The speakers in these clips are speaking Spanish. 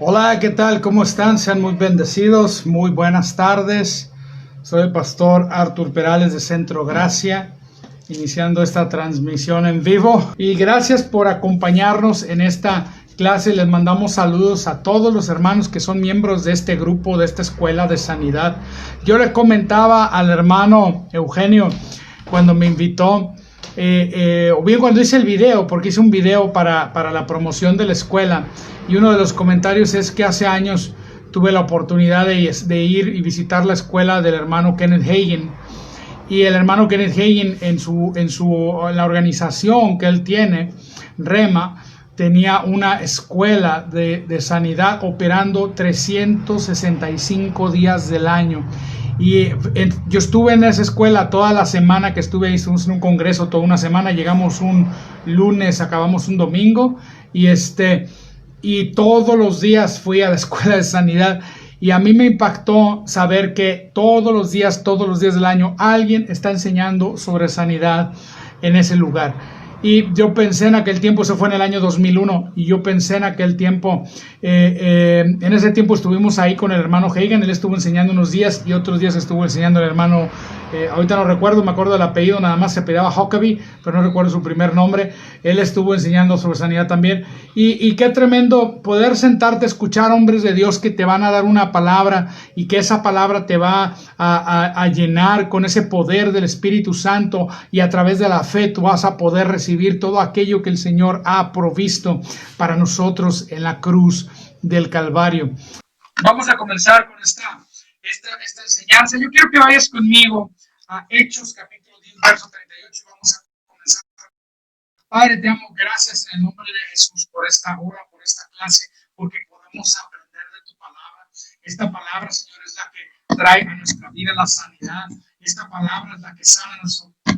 Hola, ¿qué tal? ¿Cómo están? Sean muy bendecidos, muy buenas tardes. Soy el pastor Artur Perales de Centro Gracia, iniciando esta transmisión en vivo. Y gracias por acompañarnos en esta clase. Les mandamos saludos a todos los hermanos que son miembros de este grupo, de esta escuela de sanidad. Yo le comentaba al hermano Eugenio cuando me invitó, o bien cuando hice el video, porque hice un video para la promoción de la escuela, y uno de los comentarios es que hace años tuve la oportunidad de ir y visitar la escuela del hermano Kenneth Hagin, y el hermano Kenneth Hagin en la organización que él tiene, Rema, tenía una escuela de sanidad operando 365 días del año. Y yo estuve en esa escuela toda la semana que estuve ahí. Estuvimos en un congreso toda una semana, llegamos un lunes, acabamos un domingo, y todos los días fui a la escuela de sanidad. Y a mí me impactó saber que todos los días del año, alguien está enseñando sobre sanidad en ese lugar. Y yo pensé en aquel tiempo, eso fue en el año 2001, y yo pensé en aquel tiempo, en ese tiempo estuvimos ahí con el hermano Hagan. Él estuvo enseñando unos días y otros días estuvo enseñando el hermano, ahorita no recuerdo, me acuerdo del apellido, nada más se apellidaba Huckabee, pero no recuerdo su primer nombre. Él estuvo enseñando sobre sanidad también. Y qué tremendo poder sentarte a escuchar hombres de Dios que te van a dar una palabra, y que esa palabra te va a llenar con ese poder del Espíritu Santo, y a través de la fe tú vas a poder recibir todo aquello que el Señor ha provisto para nosotros en la cruz del Calvario. Vamos a comenzar con esta enseñanza. Yo quiero que vayas conmigo a Hechos capítulo 10, verso 38. Vamos a comenzar. Padre, te amo, gracias en el nombre de Jesús por esta hora, por esta clase, porque podemos aprender de tu palabra. Esta palabra, Señor, es la que trae a nuestra vida la sanidad. Esta palabra es la que sana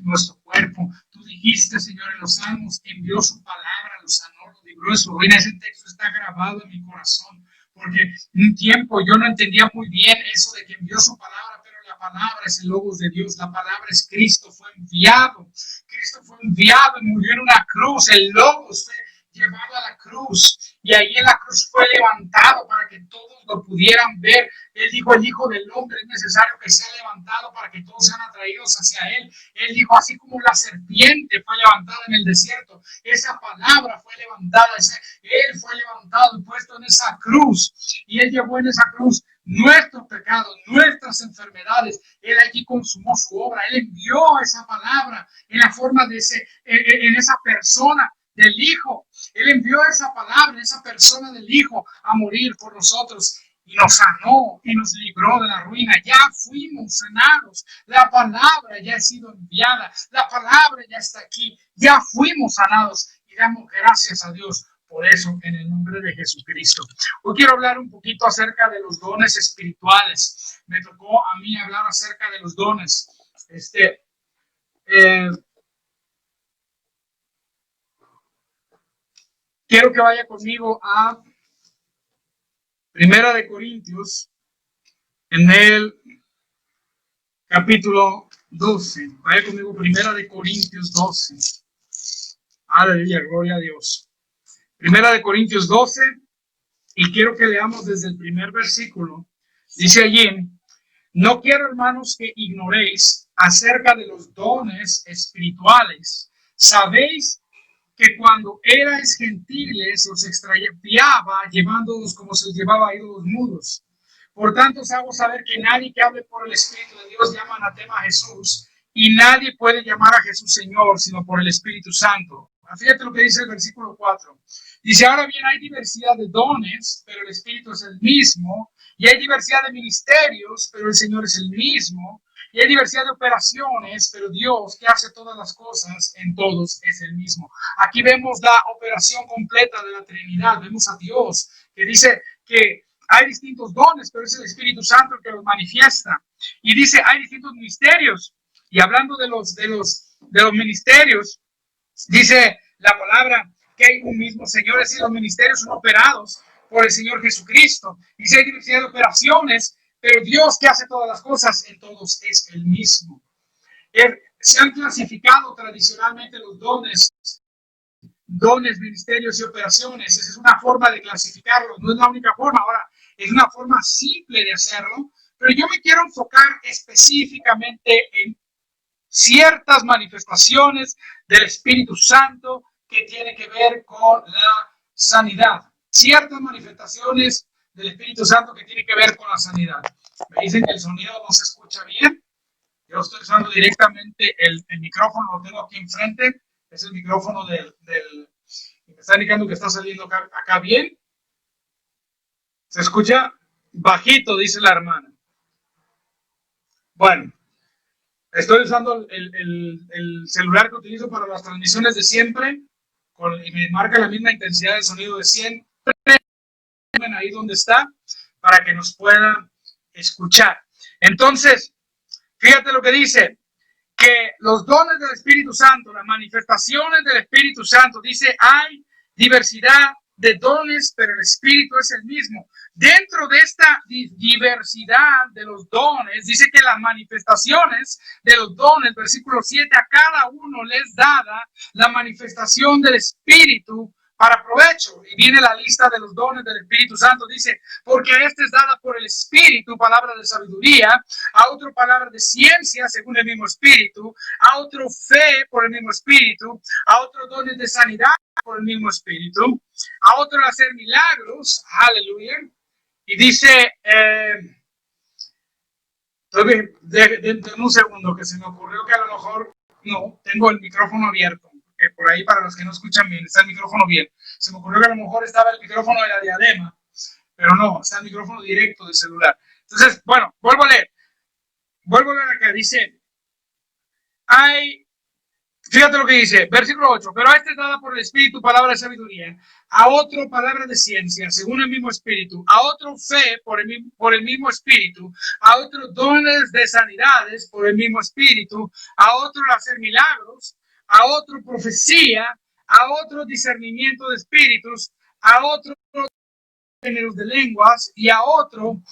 nuestro cuerpo. Tú dijiste, Señor, en los Salmos, envió su palabra, lo sanó, lo libró de su ruina. Ese texto está grabado en mi corazón, porque en un tiempo yo no entendía muy bien eso de que envió su palabra, pero la palabra es el Logos de Dios, la palabra es Cristo, fue enviado. Cristo fue enviado y murió en una cruz. El Logos fue llevado a la cruz, y ahí en la cruz fue levantado para que todos lo pudieran ver. Él dijo, el Hijo del Hombre es necesario que sea levantado para que todos sean atraídos hacia él. Él dijo, así como la serpiente fue levantada en el desierto, esa palabra fue levantada, él fue levantado y puesto en esa cruz, y él llevó en esa cruz nuestros pecados, nuestras enfermedades. Él allí consumó su obra. Él envió esa palabra en la forma de en esa persona del Hijo. Él envió esa palabra, esa persona del Hijo, a morir por nosotros, y nos sanó y nos libró de la ruina. Ya fuimos sanados. La palabra ya ha sido enviada. La palabra ya está aquí. Ya fuimos sanados, y damos gracias a Dios por eso en el nombre de Jesucristo. Hoy quiero hablar un poquito acerca de los dones espirituales. Me tocó a mí hablar acerca de los dones. Quiero que vaya conmigo a Primera de Corintios, en el capítulo 12. Vaya conmigo, Primera de Corintios 12. Aleluya, gloria a Dios. Primera de Corintios 12, y quiero que leamos desde el primer versículo. Dice allí, no quiero, hermanos, que ignoréis acerca de los dones espirituales. Sabéis que cuando erais gentiles os extraviaba, llevándolos como se os llevaba a ídolos mudos. Por tanto, os hago saber que nadie que hable por el Espíritu de Dios llama anatema a Jesús, y nadie puede llamar a Jesús Señor sino por el Espíritu Santo. Fíjate lo que dice el versículo 4. Dice, ahora bien, hay diversidad de dones, pero el Espíritu es el mismo, y hay diversidad de ministerios, pero el Señor es el mismo, y hay diversidad de operaciones, pero Dios, que hace todas las cosas en todos, es el mismo. Aquí vemos la operación completa de la Trinidad. Vemos a Dios que dice que hay distintos dones, pero es el Espíritu Santo el que los manifiesta. Y dice, hay distintos ministerios. Y hablando de los ministerios, dice la palabra que hay un mismo Señor, es decir, los ministerios son operados por el Señor Jesucristo. Dice, hay diversidad de operaciones, pero Dios, que hace todas las cosas en todos, es el mismo. Se han clasificado tradicionalmente los dones dones, ministerios y operaciones. Esa es una forma de clasificarlos, no es la única forma. Ahora, es una forma simple de hacerlo, pero yo me quiero enfocar específicamente en ciertas manifestaciones del Espíritu Santo que tiene que ver con la sanidad. Ciertas manifestaciones del Espíritu Santo que tiene que ver con la sanidad. Me dicen que el sonido no se escucha bien. Yo estoy usando directamente el micrófono, lo tengo aquí enfrente. Es el micrófono me está indicando que está saliendo acá bien. Se escucha bajito, dice la hermana. Bueno, estoy usando el celular que utilizo para las transmisiones de siempre y me marca la misma intensidad de sonido de 100. Ahí donde está para que nos puedan escuchar. Entonces, fíjate lo que dice, que los dones del Espíritu Santo, las manifestaciones del Espíritu Santo, dice, hay diversidad de dones, pero el Espíritu es el mismo. Dentro de esta diversidad de los dones, dice que las manifestaciones de los dones, versículo 7, a cada uno les dada la manifestación del Espíritu para provecho. Y viene la lista de los dones del Espíritu Santo. Dice, porque a este es dada por el Espíritu palabra de sabiduría, a otro palabra de ciencia según el mismo Espíritu, a otro fe por el mismo Espíritu, a otro dones de sanidad por el mismo Espíritu, a otro hacer milagros, aleluya. Y dice, un segundo, que se me ocurrió que a lo mejor no, tengo el micrófono abierto. Que por ahí, para los que no escuchan bien, está el micrófono bien. Se me ocurrió que a lo mejor estaba el micrófono de la diadema, pero no, está el micrófono directo del celular. Entonces, bueno, vuelvo a leer acá, dice, fíjate lo que dice, versículo 8, pero a este es dada por el Espíritu palabra de sabiduría, a otro palabra de ciencia, según el mismo Espíritu, a otro fe por el mismo Espíritu, a otro dones de sanidades por el mismo Espíritu, a otro hacer milagros, a otro profecía, a otro discernimiento de espíritus, a otro géneros de lenguas y a otro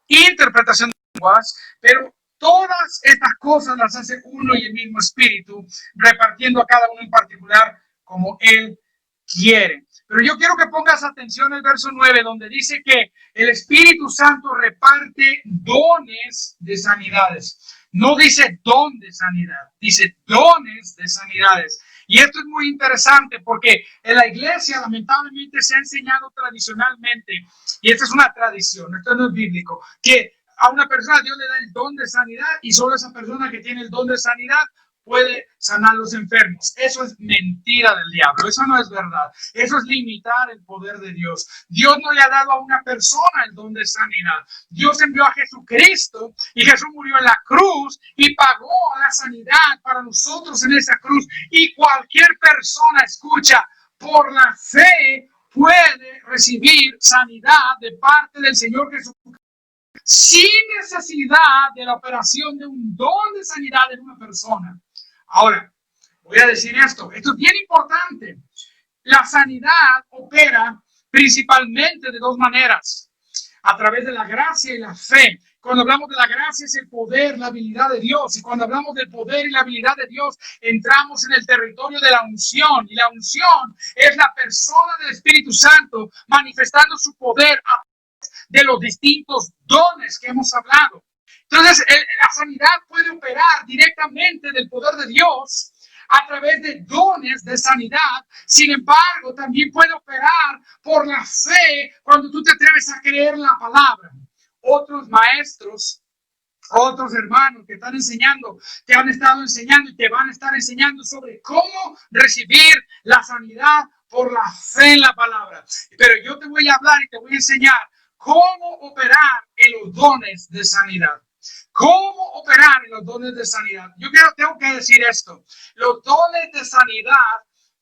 interpretación de lenguas, pero todas estas cosas las hace uno y el mismo Espíritu, repartiendo a cada uno en particular como Él quiere. Pero yo quiero que pongas atención al verso 9, donde dice que el Espíritu Santo reparte dones de sanidades. No dice don de sanidad, dice dones de sanidades. Y esto es muy interesante porque en la iglesia lamentablemente se ha enseñado tradicionalmente, y esta es una tradición, esto no es bíblico, que a una persona Dios le da el don de sanidad y solo esa persona que tiene el don de sanidad puede sanar a los enfermos. Eso es mentira del diablo, eso no es verdad. Eso es limitar el poder de Dios. Dios no le ha dado a una persona el don de sanidad. Dios envió a Jesucristo y Jesús murió en la cruz y pagó la sanidad para nosotros en esa cruz. Y cualquier persona, escucha, por la fe puede recibir sanidad de parte del Señor Jesucristo sin necesidad de la operación de un don de sanidad en una persona. Ahora, voy a decir esto es bien importante. La sanidad opera principalmente de dos maneras, a través de la gracia y la fe. Cuando hablamos de la gracia es el poder, la habilidad de Dios. Y cuando hablamos del poder y la habilidad de Dios, entramos en el territorio de la unción. Y la unción es la persona del Espíritu Santo manifestando su poder a de los distintos dones que hemos hablado. Entonces, la sanidad puede operar directamente del poder de Dios a través de dones de sanidad. Sin embargo, también puede operar por la fe cuando tú te atreves a creer la palabra. Otros maestros, otros hermanos que están enseñando, que han estado enseñando y que van a estar enseñando sobre cómo recibir la sanidad por la fe en la palabra. Pero yo te voy a hablar y te voy a enseñar cómo operar en los dones de sanidad. ¿Cómo operar en los dones de sanidad? Tengo que decir esto. Los dones de sanidad,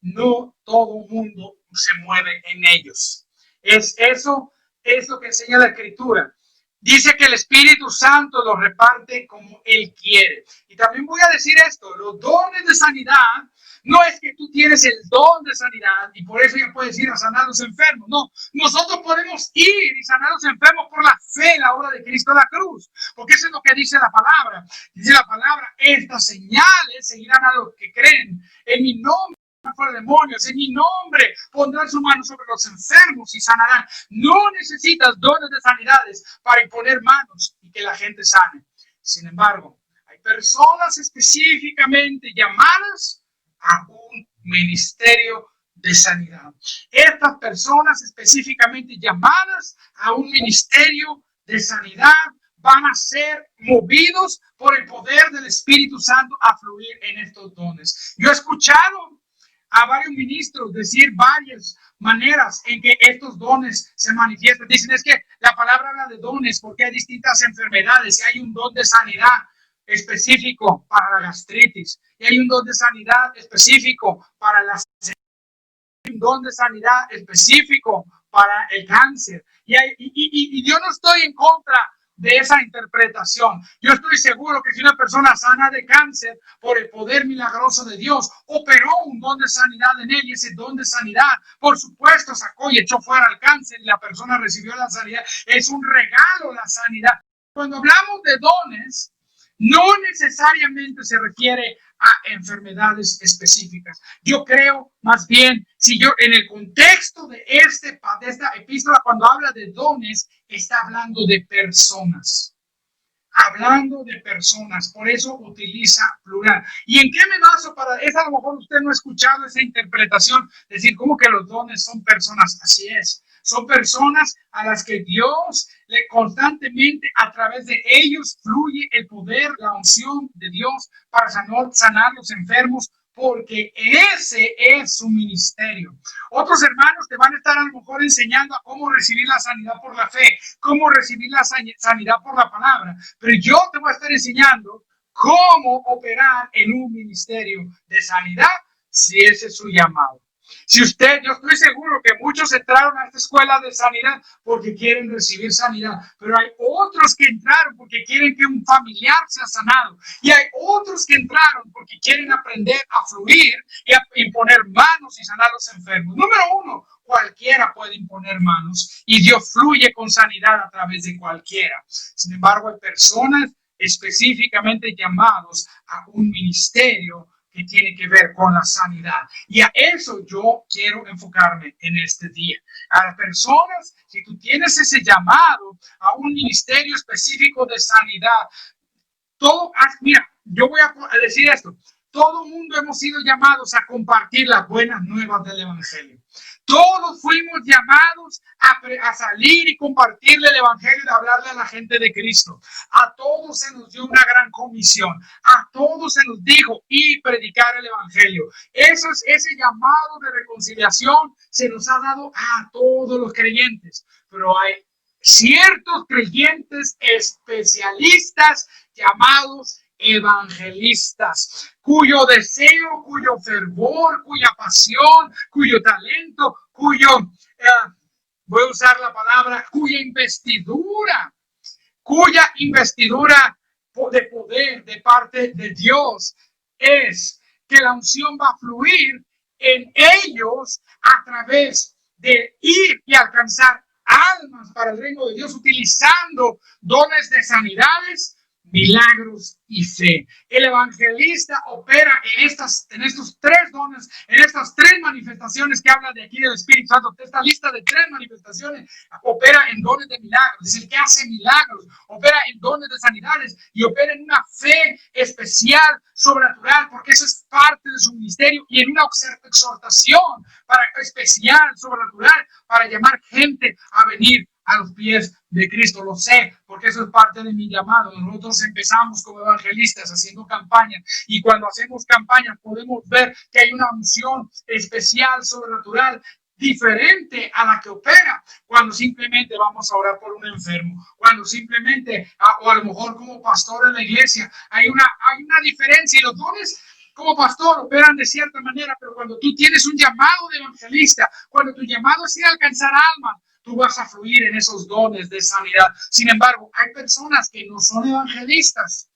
no todo mundo se mueve en ellos. Eso es lo que enseña la Escritura. Dice que el Espíritu Santo los reparte como Él quiere. Y también voy a decir esto. Los dones de sanidad no es que tú tienes el don de sanidad y por eso ya puedes ir a sanar a los enfermos. No, nosotros podemos ir y sanar a los enfermos por la fe en la obra de Cristo en la cruz. Porque eso es lo que dice la palabra. Dice la palabra, estas señales seguirán a los que creen en mi nombre. fuera demonios, en mi nombre pondrán su mano sobre los enfermos y sanarán. No necesitas dones de sanidades para imponer manos y que la gente sane. Sin embargo, hay personas específicamente llamadas a un ministerio de sanidad. Estas personas específicamente llamadas a un ministerio de sanidad van a ser movidos por el poder del Espíritu Santo a fluir en estos dones. Yo he escuchado a varios ministros decir varias maneras en que estos dones se manifiestan. Dicen, es que la palabra habla de dones porque hay distintas enfermedades y hay un don de sanidad específico para la gastritis y hay un don de sanidad específico para las un don de sanidad específico para el cáncer. Y yo no estoy en contra de esa interpretación. Yo estoy seguro que si una persona sana de cáncer por el poder milagroso de Dios operó un don de sanidad en él y ese don de sanidad, por supuesto, sacó y echó fuera el cáncer y la persona recibió la sanidad. Es un regalo la sanidad. Cuando hablamos de dones, no necesariamente se refiere a enfermedades específicas. Yo creo más bien, si yo en el contexto de esta epístola, cuando habla de dones, está hablando de personas. Hablando de personas, por eso utiliza plural. ¿Y en qué me baso para eso? A lo mejor usted no ha escuchado esa interpretación, decir, ¿cómo que los dones son personas? Así es. Son personas a las que Dios constantemente a través de ellos fluye el poder, la unción de Dios para sanar los enfermos, porque ese es su ministerio. Otros hermanos te van a estar a lo mejor enseñando a cómo recibir la sanidad por la fe, cómo recibir la sanidad por la palabra, pero yo te voy a estar enseñando cómo operar en un ministerio de sanidad si ese es su llamado. Si usted, yo estoy seguro que muchos entraron a esta escuela de sanidad porque quieren recibir sanidad, pero hay otros que entraron porque quieren que un familiar sea sanado y hay otros que entraron porque quieren aprender a fluir y a imponer manos y sanar a los enfermos. Número uno, cualquiera puede imponer manos y Dios fluye con sanidad a través de cualquiera. Sin embargo, hay personas específicamente llamados a un ministerio que tiene que ver con la sanidad. Y a eso yo quiero enfocarme en este día. A las personas, si tú tienes ese llamado a un ministerio específico de sanidad, mira, yo voy a decir esto. Todo mundo hemos sido llamados a compartir las buenas nuevas del Evangelio. Todos fuimos llamados a salir y compartirle el Evangelio y hablarle a la gente de Cristo. A todos se nos dio una gran comisión. A todos se nos dijo y predicar el Evangelio. Ese llamado de reconciliación se nos ha dado a todos los creyentes. Pero hay ciertos creyentes especialistas llamados evangelistas, cuyo deseo, cuyo fervor, cuya pasión, cuyo talento, voy a usar la palabra, cuya investidura de poder de parte de Dios es que la unción va a fluir en ellos a través de ir y alcanzar almas para el reino de Dios utilizando dones de sanidades, milagros y fe. El evangelista opera en estos tres dones, en estas tres manifestaciones que habla de aquí del Espíritu Santo. Esta lista de tres manifestaciones opera en dones de milagros. Es el que hace milagros, opera en dones de sanidades y opera en una fe especial, sobrenatural, porque eso es parte de su ministerio, y en una exhortación especial, sobrenatural, para llamar gente a venir a los pies de Cristo. Lo sé, porque eso es parte de mi llamado. Nosotros empezamos como evangelistas haciendo campañas, y cuando hacemos campañas podemos ver que hay una unción especial, sobrenatural, diferente a la que opera cuando simplemente vamos a orar por un enfermo, cuando simplemente, o a lo mejor como pastor en la iglesia, hay una diferencia, y los dones como pastor operan de cierta manera, pero cuando tú tienes un llamado de evangelista, cuando tu llamado es ir a alcanzar almas, tú vas a fluir en esos dones de sanidad. Sin embargo, hay personas que no son evangelistas,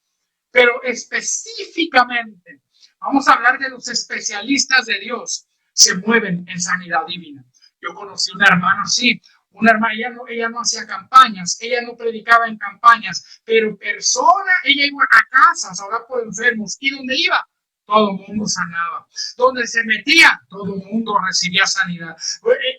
pero específicamente, vamos a hablar de los especialistas de Dios, se mueven en sanidad divina. Yo conocí una hermana así, una hermana, ella no hacía campañas, ella no predicaba en campañas, pero ella iba a casas a orar por enfermos, y donde iba, todo el mundo sanaba. Donde se metía, todo el mundo recibía sanidad.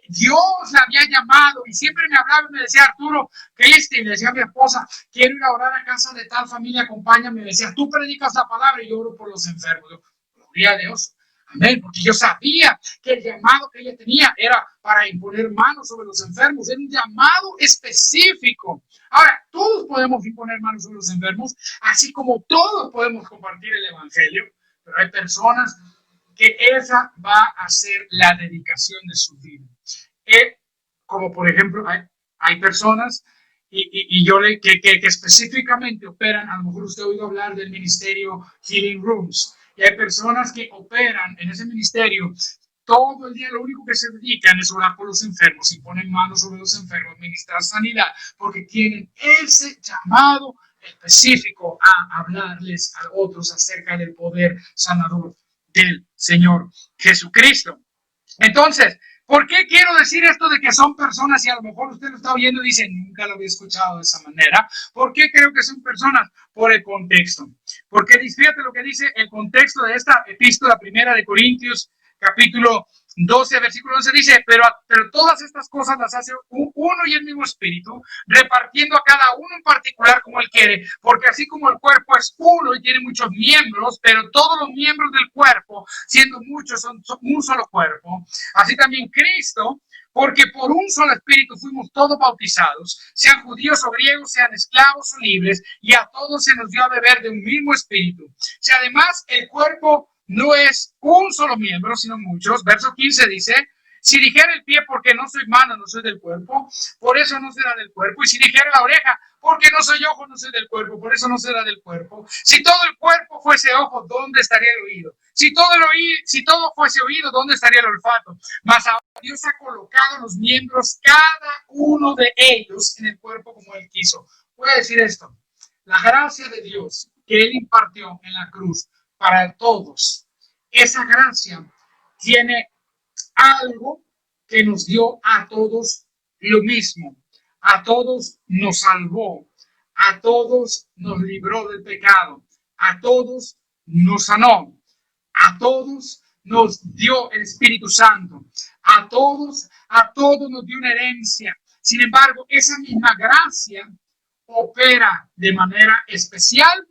Dios la había llamado y siempre me hablaba y me decía, Arturo, Cristi, le decía a mi esposa, quiero ir a orar a casa de tal familia, acompáñame. Me decía, tú predicas la palabra y yo oro por los enfermos. Yo, gloria a Dios. Amén, porque yo sabía que el llamado que ella tenía era para imponer manos sobre los enfermos, era un llamado específico. Ahora, todos podemos imponer manos sobre los enfermos, así como todos podemos compartir el evangelio, pero hay personas que esa va a ser la dedicación de su vida. Como por ejemplo, hay personas y yo que específicamente operan, a lo mejor usted ha oído hablar del ministerio Healing Rooms, y hay personas que operan en ese ministerio todo el día, lo único que se dedican es orar por los enfermos y ponen manos sobre los enfermos, ministrar sanidad, porque tienen ese llamado específico a hablarles a otros acerca del poder sanador del Señor Jesucristo. Entonces, ¿por qué quiero decir esto de que son personas y a lo mejor usted lo está oyendo y dice, nunca lo había escuchado de esa manera? ¿Por qué creo que son personas? Por el contexto. Porque fíjate lo que dice el contexto de esta epístola primera de Corintios, capítulo 12, versículo 11, dice, pero todas estas cosas las hace uno y el mismo Espíritu, repartiendo a cada uno en particular como él quiere, porque así como el cuerpo es uno y tiene muchos miembros, pero todos los miembros del cuerpo, siendo muchos, son un solo cuerpo, así también Cristo, porque por un solo Espíritu fuimos todos bautizados, sean judíos o griegos, sean esclavos o libres, y a todos se nos dio a beber de un mismo Espíritu. Si además el cuerpo no es un solo miembro, sino muchos. Verso 15 dice, si dijera el pie, porque no soy mano, no soy del cuerpo, por eso no será del cuerpo. Y si dijera la oreja, porque no soy ojo, no soy del cuerpo, por eso no será del cuerpo. Si todo el cuerpo fuese ojo, ¿dónde estaría el oído? Si todo fuese oído, ¿dónde estaría el olfato? Mas ahora Dios ha colocado los miembros, cada uno de ellos, en el cuerpo como Él quiso. Voy a decir esto, la gracia de Dios que Él impartió en la cruz para todos, esa gracia tiene algo que nos dio a todos lo mismo. A todos nos salvó, a todos nos libró del pecado, a todos nos sanó, a todos nos dio el Espíritu Santo, a todos nos dio una herencia. Sin embargo, esa misma gracia opera de manera especial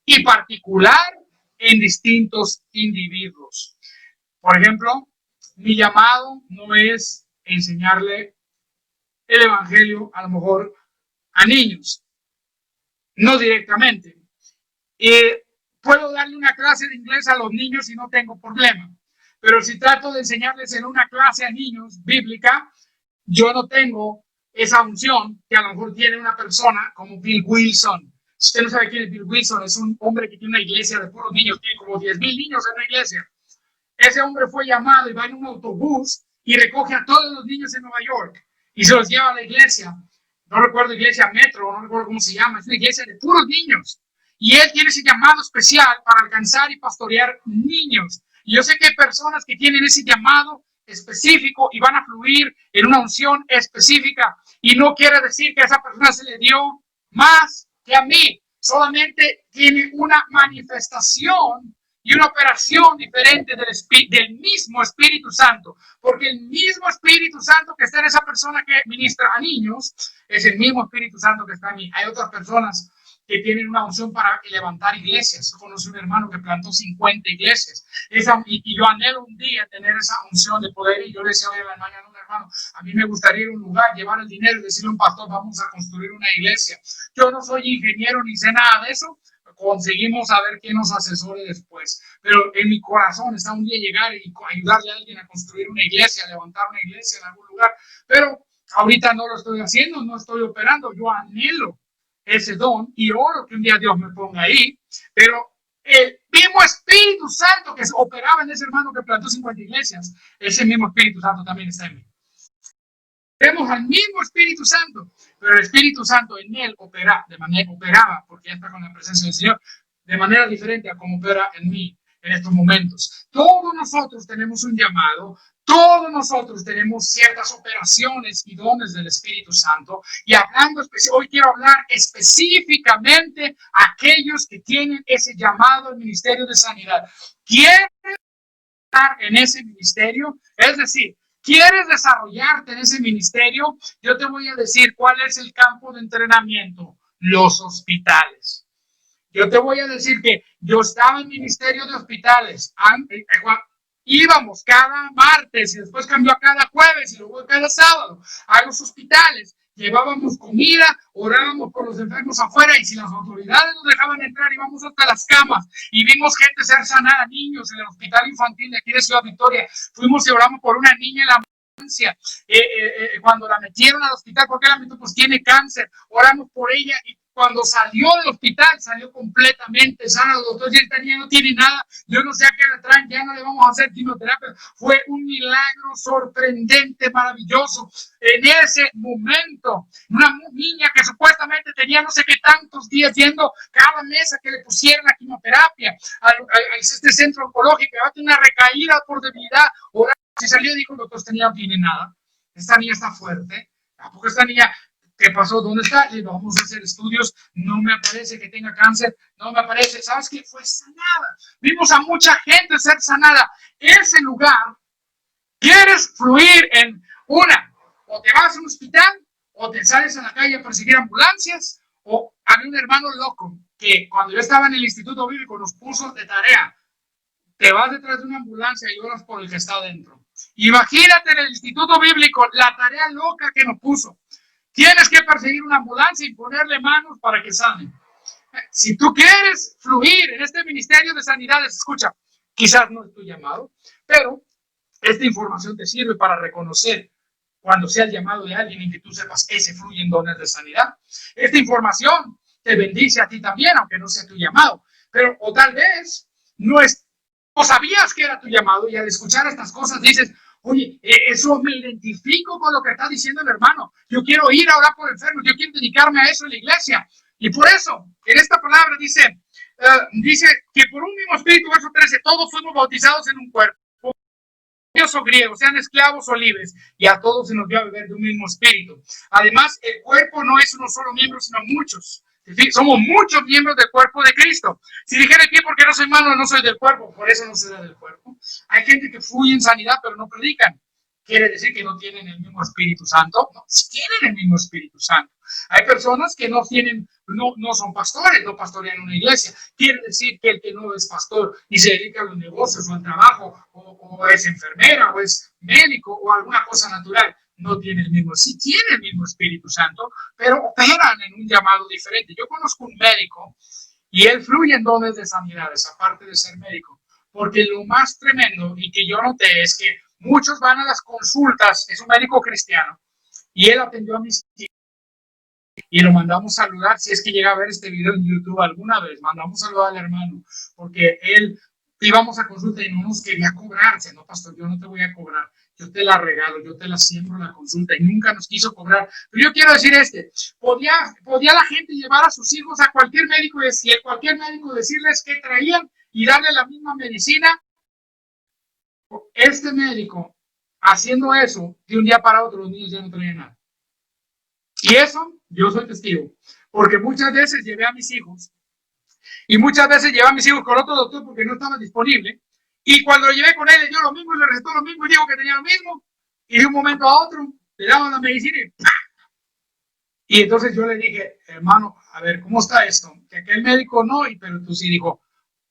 y particular en distintos individuos. Por ejemplo, mi llamado no es enseñarle el evangelio a lo mejor a niños, no directamente. Puedo darle una clase de inglés a los niños y no tengo problema, pero si trato de enseñarles en una clase a niños bíblica, yo no tengo esa unción que a lo mejor tiene una persona como Bill Wilson. Si usted no sabe quién es Bill Wilson, es un hombre que tiene una iglesia de puros niños, tiene como 10,000 niños en una iglesia. Ese hombre fue llamado y va en un autobús y recoge a todos los niños en Nueva York y se los lleva a la iglesia. No recuerdo, iglesia Metro, no recuerdo cómo se llama, es una iglesia de puros niños. Y él tiene ese llamado especial para alcanzar y pastorear niños. Y yo sé que hay personas que tienen ese llamado específico y van a fluir en una unción específica. Y no quiere decir que a esa persona se le dio más que a mí. Solamente tiene una manifestación y una operación diferente del mismo Espíritu Santo. Porque el mismo Espíritu Santo que está en esa persona que ministra a niños es el mismo Espíritu Santo que está en mí. Hay otras personas que tienen una unción para levantar iglesias. Yo conocí un hermano que plantó 50 iglesias. Y yo anhelo un día tener esa unción de poder. Y yo le decía hoy a la mañana a un hermano, a mí me gustaría ir a un lugar, llevar el dinero y decirle a un pastor, vamos a construir una iglesia. Yo no soy ingeniero ni sé nada de eso. Conseguimos saber quién nos asesore después. Pero en mi corazón está un día llegar y ayudarle a alguien a construir una iglesia, a levantar una iglesia en algún lugar. Pero ahorita no lo estoy haciendo, no estoy operando. Yo anhelo ese don y oro que un día Dios me ponga ahí, pero el mismo Espíritu Santo que operaba en ese hermano que plantó 50 iglesias, ese mismo Espíritu Santo también está en mí. Vemos al mismo Espíritu Santo, pero el Espíritu Santo en él operaba, porque ya está con la presencia del Señor, de manera diferente a como opera en mí en estos momentos. Todos nosotros tenemos un llamado, todos nosotros tenemos ciertas operaciones y dones del Espíritu Santo. Y hoy quiero hablar específicamente a aquellos que tienen ese llamado al ministerio de sanidad. ¿Quieres estar en ese ministerio? Es decir, ¿quieres desarrollarte en ese ministerio? Yo te voy a decir cuál es el campo de entrenamiento: los hospitales. Yo te voy a decir que yo estaba en ministerio de hospitales. Íbamos cada martes y después cambió a cada jueves y luego cada sábado a los hospitales. Llevábamos comida, orábamos por los enfermos afuera, y si las autoridades nos dejaban entrar, íbamos hasta las camas y vimos gente ser sanada, niños en el hospital infantil de aquí de Ciudad Victoria. Fuimos y oramos por una niña en la ambulancia, cuando la metieron al hospital. ¿Por qué la metieron? Pues tiene cáncer. Oramos por ella y cuando salió del hospital, salió completamente sana. El doctor ya no tiene nada. Yo no sé a qué le traen, ya no le vamos a hacer quimioterapia. Fue un milagro sorprendente, maravilloso. En ese momento, una niña que supuestamente tenía no sé qué tantos días yendo cada mes a que le pusieran la quimioterapia a este centro oncológico, va a tener una recaída por debilidad. Si salió y dijo, el doctor, esta niña no tiene nada. Esta niña está fuerte. ¿A poco esta niña? ¿Qué pasó? ¿Dónde está? Le vamos a hacer estudios. No me aparece que tenga cáncer. No me aparece. ¿Sabes qué? Fue sanada. Vimos a mucha gente ser sanada. Ese lugar, ¿quieres fluir en una? O te vas a un hospital, o te sales a la calle a perseguir ambulancias. O había un hermano loco que cuando yo estaba en el Instituto Bíblico nos puso de tarea: te vas detrás de una ambulancia y oras por el que está adentro. Imagínate en el Instituto Bíblico la tarea loca que nos puso. Tienes que perseguir una ambulancia y ponerle manos para que sane. Si tú quieres fluir en este ministerio de sanidades, escucha, quizás no es tu llamado, pero esta información te sirve para reconocer cuando sea el llamado de alguien y que tú sepas que se fluyen dones de sanidad. Esta información te bendice a ti también, aunque no sea tu llamado. Pero, o tal vez no sabías que era tu llamado, y al escuchar estas cosas dices: oye, eso me identifico con lo que está diciendo el hermano. Yo quiero ir a orar por enfermos, yo quiero dedicarme a eso en la iglesia. Y por eso, en esta palabra dice que por un mismo espíritu, verso 13, todos fuimos bautizados en un cuerpo, o griegos, sean esclavos o libres, y a todos se nos dio a beber de un mismo espíritu. Además, el cuerpo no es uno solo miembro, sino muchos. Somos muchos miembros del cuerpo de Cristo. Si dijera que porque no soy malo, no soy del cuerpo, por eso no será del cuerpo. Hay gente que fluye en sanidad, pero no predican. ¿Quiere decir que no tienen el mismo Espíritu Santo? No, tienen el mismo Espíritu Santo. Hay personas que no son pastores, no pastorean una iglesia. Quiere decir que el que no es pastor y se dedica a los negocios o al trabajo, o es enfermera, o es médico, o alguna cosa natural, no tiene el mismo. Sí tiene el mismo Espíritu Santo, pero operan en un llamado diferente. Yo conozco un médico y él fluye en dones de sanidades, aparte de ser médico. Porque lo más tremendo y que yo noté es que muchos van a las consultas, es un médico cristiano, y él atendió a mis hijos y lo mandamos a saludar. Si es que llega a ver este video en YouTube alguna vez, mandamos a saludar al hermano, porque él íbamos a consulta y no nos quería cobrarse. No, pastor, yo no te voy a cobrar, yo te la regalo, yo te la siembro la consulta, y nunca nos quiso cobrar. Pero yo quiero decir podía la gente llevar a sus hijos a cualquier médico y a cualquier médico decirles qué traían y darle la misma medicina. Este médico, haciendo eso, de un día para otro los niños ya no traían nada. Y eso, yo soy testigo, porque muchas veces llevé a mis hijos, y muchas veces llevé a mis hijos con otro doctor porque no estaba disponible, y cuando lo llevé con él, le dio lo mismo y le recetó lo mismo y dijo que tenía lo mismo, y de un momento a otro le daban la medicina y ¡pam! Y entonces yo le dije: hermano, a ver, ¿cómo está esto? Que aquel médico no, pero tú sí. Dijo: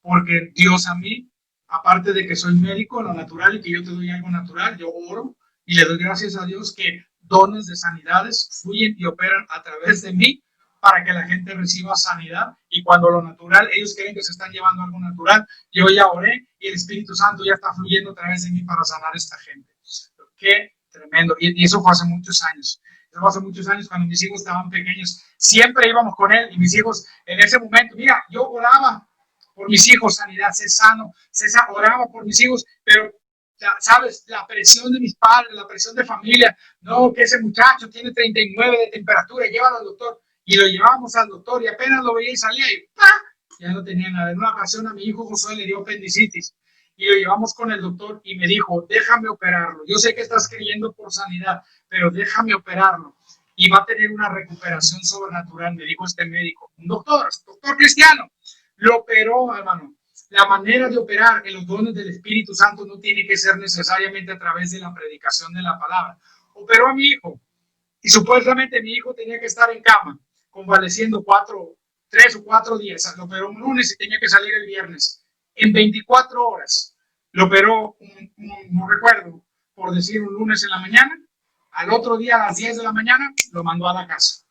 porque Dios a mí, aparte de que soy médico en lo natural y que yo te doy algo natural, yo oro y le doy gracias a Dios que dones de sanidades fluyen y operan a través de mí para que la gente reciba sanidad. Y cuando lo natural, ellos creen que se están llevando algo natural, yo ya oré y el Espíritu Santo ya está fluyendo a través de mí para sanar a esta gente. Qué tremendo. Y eso fue hace muchos años. Eso fue hace muchos años, cuando mis hijos estaban pequeños. Siempre íbamos con él y mis hijos en ese momento, mira, yo oraba por mis hijos, sanidad, sé sano, oraba por mis hijos, pero sabes, la presión de mis padres, la presión de familia, no, que ese muchacho tiene 39 de temperatura, llévalo al doctor. Y lo llevábamos al doctor y apenas lo veía y salía y ¡pah! ya no tenía nada. En una ocasión a mi hijo Josué le dio apendicitis y lo llevamos con el doctor y me dijo, déjame operarlo. Yo sé que estás creyendo por sanidad, pero déjame operarlo. Y va a tener una recuperación sobrenatural, me dijo este médico. Un doctor cristiano. Lo operó, hermano. La manera de operar en los dones del Espíritu Santo no tiene que ser necesariamente a través de la predicación de la palabra. Operó a mi hijo y supuestamente mi hijo tenía que estar en cama, convaleciendo 3 o 4 días. Lo operó un lunes y tenía que salir el viernes. En 24 horas lo operó, no recuerdo, por decir un lunes en la mañana. Al otro día a las 10 de la mañana lo mandó a la casa.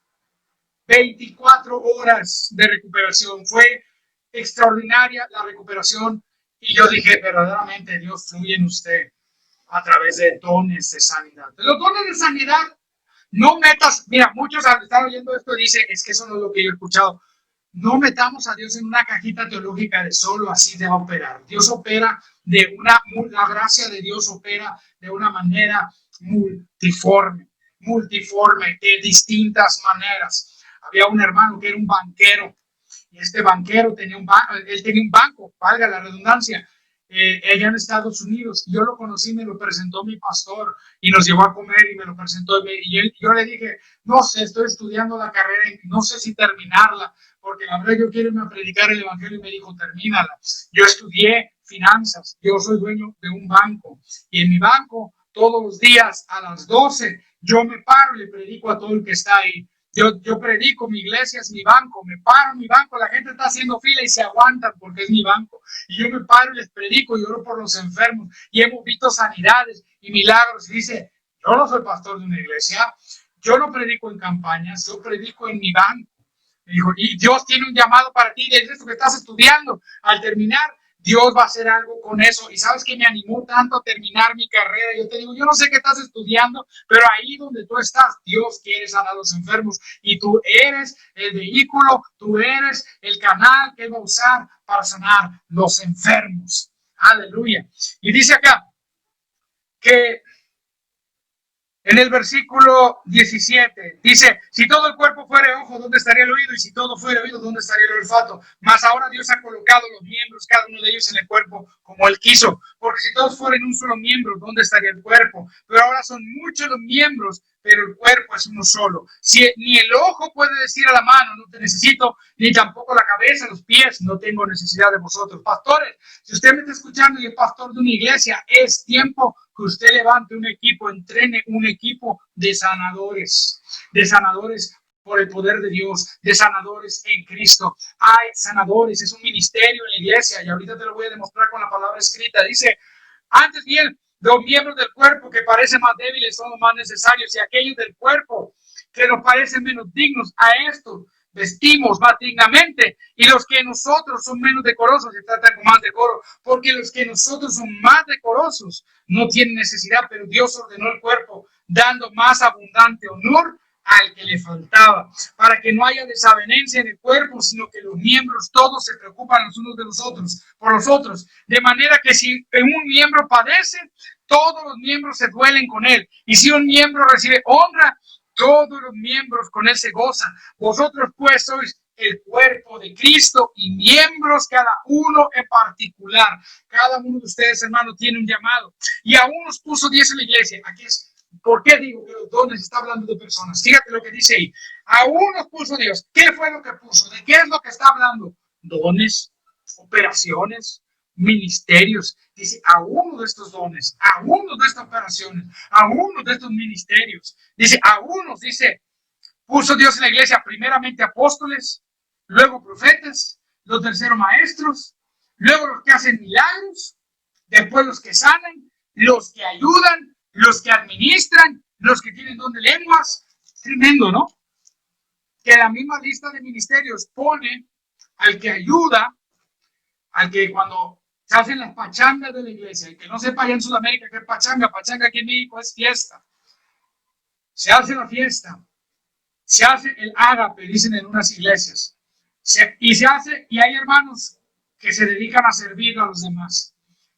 24 horas de recuperación. Fue extraordinaria la recuperación y yo dije, verdaderamente Dios fluye en usted a través de dones de sanidad. De los dones de sanidad, no metas, mira, muchos al estar oyendo esto dicen, es que eso no es lo que yo he escuchado. No metamos a Dios en una cajita teológica de solo así de operar. Dios opera la gracia de Dios opera de una manera multiforme, de distintas maneras. Había un hermano que era un banquero y este banquero tenía un banco, valga la redundancia, allá en Estados Unidos. Yo lo conocí, me lo presentó mi pastor y nos llevó a comer y me lo presentó. Yo le dije, no sé, estoy estudiando la carrera y no sé si terminarla, porque la verdad yo quiero irme a predicar el evangelio. Y me dijo, termínala. Yo estudié finanzas, yo soy dueño de un banco y en mi banco todos los días a las 12 yo me paro y le predico a todo el que está ahí. Yo predico, mi iglesia es mi banco, me paro en mi banco, la gente está haciendo fila y se aguantan porque es mi banco. Y yo me paro y les predico y oro por los enfermos. Y hemos visto sanidades y milagros. Y dice, yo no soy pastor de una iglesia, yo no predico en campañas, yo predico en mi banco. Me dijo, y Dios tiene un llamado para ti, es esto que estás estudiando. Al terminar, Dios va a hacer algo con eso. Y sabes que me animó tanto a terminar mi carrera. Yo te digo, yo no sé qué estás estudiando, pero ahí donde tú estás, Dios quiere sanar a los enfermos. Y tú eres el vehículo, tú eres el canal que Él va a usar para sanar los enfermos. Aleluya. Y dice acá que en el versículo 17 dice, si todo el cuerpo fuera ojo, ¿dónde estaría el oído? Y si todo fuera oído, ¿dónde estaría el olfato? Mas ahora Dios ha colocado los miembros, cada uno de ellos en el cuerpo, como Él quiso. Porque si todos fueran un solo miembro, ¿dónde estaría el cuerpo? Pero ahora son muchos los miembros, pero el cuerpo es uno solo. Si ni el ojo puede decir a la mano, no te necesito, ni tampoco la cabeza, los pies, no tengo necesidad de vosotros. Pastores, si usted me está escuchando y es pastor de una iglesia, es tiempo que usted levante un equipo, entrene un equipo de sanadores por el poder de Dios, de sanadores en Cristo. Hay sanadores, es un ministerio en la iglesia y ahorita te lo voy a demostrar con la palabra escrita. Dice, antes bien, los miembros del cuerpo que parecen más débiles son los más necesarios y aquellos del cuerpo que nos parecen menos dignos, a estos vestimos más dignamente, y los que nosotros son menos decorosos se tratan con más decoro, porque los que nosotros son más decorosos no tienen necesidad, pero Dios ordenó el cuerpo dando más abundante honor al que le faltaba, para que no haya desavenencia en el cuerpo, sino que los miembros todos se preocupan los unos de los otros, por los otros, de manera que si un miembro padece, todos los miembros se duelen con él, y si un miembro recibe honra, todos los miembros con él se gozan. Vosotros pues sois el cuerpo de Cristo y miembros cada uno en particular. Cada uno de ustedes, hermano, tiene un llamado. Y a unos puso 10 en la iglesia. Aquí es, ¿por qué digo que los dones está hablando de personas? Fíjate lo que dice ahí. A unos puso Dios. ¿Qué fue lo que puso? ¿De qué es lo que está hablando? Dones, operaciones, ministerios. Dice, a uno de estos dones, a uno de estas operaciones, a uno de estos ministerios. Dice, a unos, dice, puso Dios en la iglesia primeramente apóstoles, luego profetas, los terceros maestros, luego los que hacen milagros, después los que sanan, los que ayudan, los que administran, los que tienen don de lenguas. Tremendo, ¿no? Que la misma lista de ministerios pone al que ayuda, al que cuando se hacen las pachangas de la iglesia, el que no sepa allá en Sudamérica qué es pachanga aquí en México es fiesta. Se hace la fiesta, se hace el ágape, dicen en unas iglesias, y hay hermanos que se dedican a servir a los demás,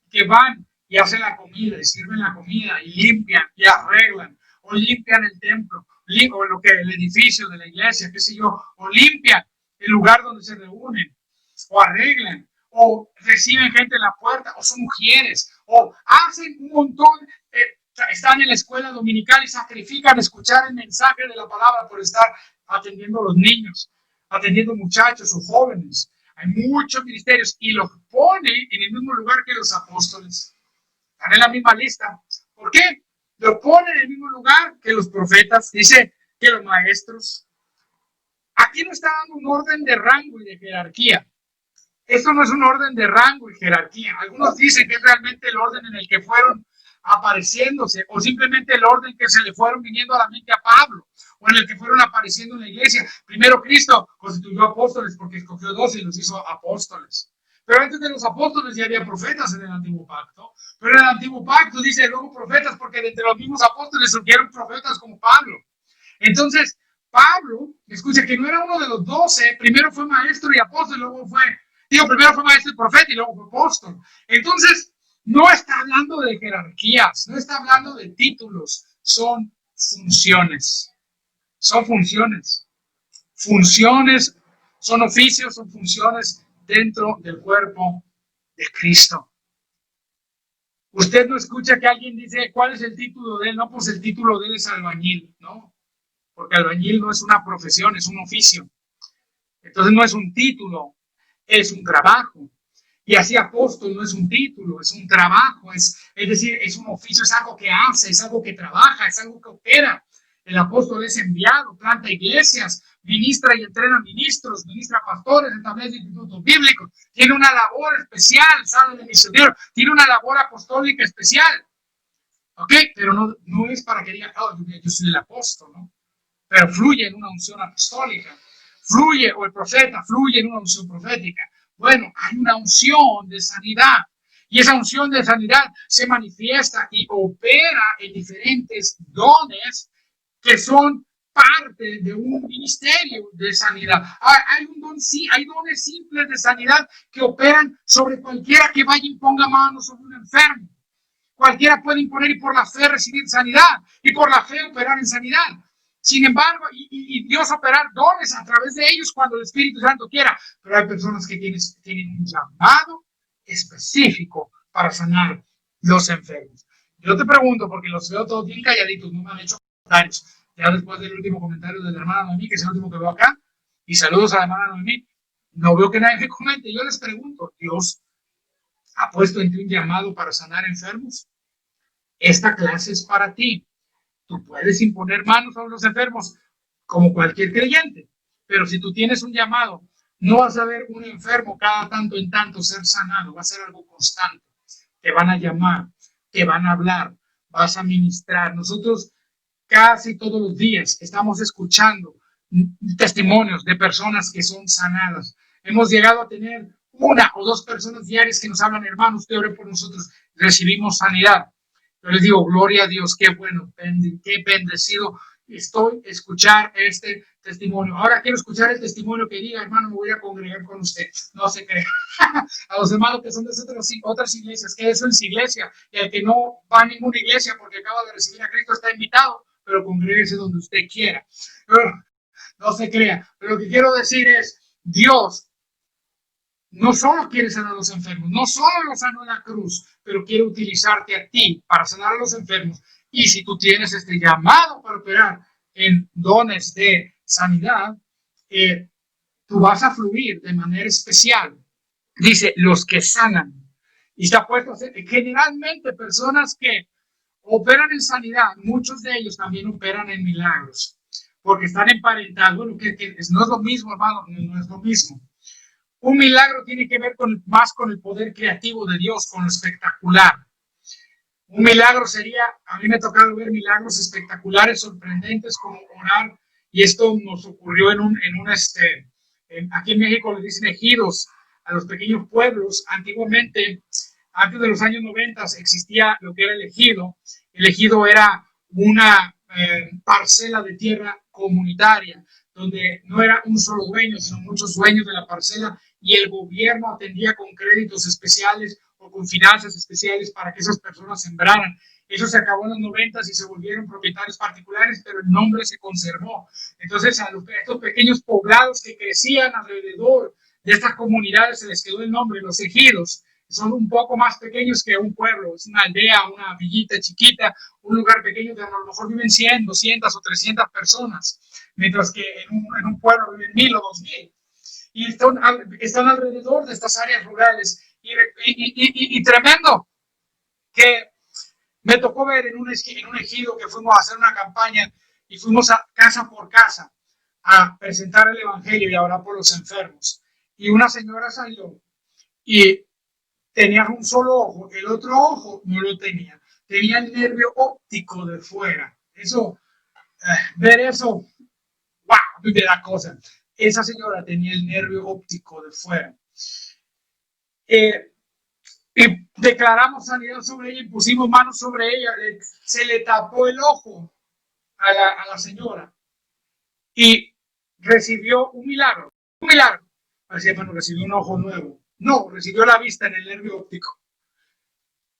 que van y hacen la comida, y sirven la comida, y limpian, y arreglan, o limpian el templo, o el edificio de la iglesia, qué sé yo, o limpian el lugar donde se reúnen. o arreglan, o reciben gente en la puerta, o son mujeres, o hacen un montón, están en la escuela dominical y sacrifican escuchar el mensaje de la palabra por estar atendiendo a los niños, atendiendo muchachos o jóvenes. Hay muchos ministerios y los pone en el mismo lugar que los apóstoles. Están en la misma lista. ¿Por qué? Lo pone en el mismo lugar que los profetas, dice que los maestros. Aquí no está dando un orden de rango y de jerarquía. Esto no es un orden de rango y jerarquía. Algunos dicen que es realmente el orden en el que fueron apareciéndose, o simplemente el orden que se le fueron viniendo a la mente a Pablo, o en el que fueron apareciendo en la iglesia. Primero Cristo constituyó apóstoles porque escogió 12 y los hizo apóstoles. Pero antes de los apóstoles ya había profetas en el antiguo pacto. Pero en el antiguo pacto dice luego profetas porque de entre los mismos apóstoles surgieron profetas como Pablo. Entonces, Pablo, escucha que no era uno de los 12, primero fue maestro y apóstol, luego primero fue maestro y profeta y luego fue apóstol. Entonces, no está hablando de jerarquías, no está hablando de títulos, son funciones. Son funciones. Funciones, son oficios, son funciones dentro del cuerpo de Cristo. Usted no escucha que alguien dice, ¿cuál es el título de él? No, pues el título de él es albañil, ¿no? Porque albañil no es una profesión, es un oficio. Entonces no es un título, es un trabajo. Y así apóstol no es un título, es un trabajo, es decir, es un oficio, es algo que hace, es algo que trabaja, es algo que opera. El apóstol es enviado, planta iglesias, ministra y entrena ministros, ministra pastores, establece institutos bíblicos, tiene una labor especial, sale de misionero, tiene una labor apostólica especial. ¿Ok? Pero no es para que diga, oh, yo soy el apóstol, ¿no? Pero fluye en una unción apostólica, fluye, o el profeta fluye en una unción profética. Bueno, hay una unción de sanidad y esa unción de sanidad se manifiesta y opera en diferentes dones que son parte de un ministerio de sanidad. Hay dones simples de sanidad que operan sobre cualquiera que vaya y ponga manos sobre un enfermo. Cualquiera puede imponer y por la fe recibir sanidad y por la fe operar en sanidad. Sin embargo, y Dios operar dones a través de ellos cuando el Espíritu Santo quiera. Pero hay personas que tienen un llamado específico para sanar los enfermos. Yo te pregunto, porque los veo todos bien calladitos, no me han hecho comentarios. Ya después del último comentario de la hermana Noemí, que es el último que veo acá, y saludos a la hermana Noemí, no veo que nadie me comente. Yo les pregunto, ¿Dios ha puesto en ti un llamado para sanar enfermos? Esta clase es para ti. Tú puedes imponer manos a los enfermos como cualquier creyente, pero si tú tienes un llamado, no vas a ver un enfermo cada tanto en tanto ser sanado, va a ser algo constante. Te van a llamar, te van a hablar, vas a ministrar. Nosotros casi todos los días estamos escuchando testimonios de personas que son sanadas. Hemos llegado a tener una o dos personas diarias que nos hablan, hermanos, usted ore por nosotros, recibimos sanidad. Yo les digo, gloria a Dios, qué bueno, qué bendecido estoy escuchar este testimonio. Ahora quiero escuchar el testimonio que diga, hermano, me voy a congregar con usted. No se crea. A los hermanos que son de otras iglesias, que eso es iglesia, y el que no va a ninguna iglesia porque acaba de recibir a Cristo está invitado, pero congréguese donde usted quiera. No se crea. Pero lo que quiero decir es, Dios no solo quiere sanar a los enfermos, no solo los sanó en la cruz, pero quiere utilizarte a ti para sanar a los enfermos. Y si tú tienes este llamado para operar en dones de sanidad, tú vas a fluir de manera especial. Dice, los que sanan. Y está puesto a ser generalmente personas que operan en sanidad, muchos de ellos también operan en milagros, porque están emparentados. Bueno, que no es lo mismo, hermano, no es lo mismo. Un milagro tiene que ver más con el poder creativo de Dios, con lo espectacular. Un milagro sería, a mí me ha tocado ver milagros espectaculares, sorprendentes, como orar, y esto nos ocurrió aquí en México le dicen ejidos a los pequeños pueblos. Antiguamente, antes de los años 90, existía lo que era el ejido. El ejido era una parcela de tierra comunitaria, donde no era un solo dueño, sino muchos dueños de la parcela, y el gobierno atendía con créditos especiales o con finanzas especiales para que esas personas sembraran. Eso se acabó en los 90 y se volvieron propietarios particulares, pero el nombre se conservó. Entonces, a estos pequeños poblados que crecían alrededor de estas comunidades se les quedó el nombre, los ejidos. Son un poco más pequeños que un pueblo, es una aldea, una villita chiquita, un lugar pequeño donde a lo mejor viven 100, 200 o 300 personas, mientras que en un pueblo viven 1000 o 2000. Y están alrededor de estas áreas rurales. Y tremendo que me tocó ver en un ejido que fuimos a hacer una campaña y fuimos a casa por casa a presentar el evangelio y a orar por los enfermos. Y una señora salió y tenía un solo ojo, el otro ojo no lo tenía. Tenía el nervio óptico de fuera. Eso, ver eso, wow, me da cosa. Esa señora tenía el nervio óptico de fuera. Y declaramos sanidad sobre ella y pusimos manos sobre ella. Se le tapó el ojo a la señora y recibió un milagro. Un milagro. Así, bueno, recibió un ojo nuevo. No, recibió la vista en el nervio óptico.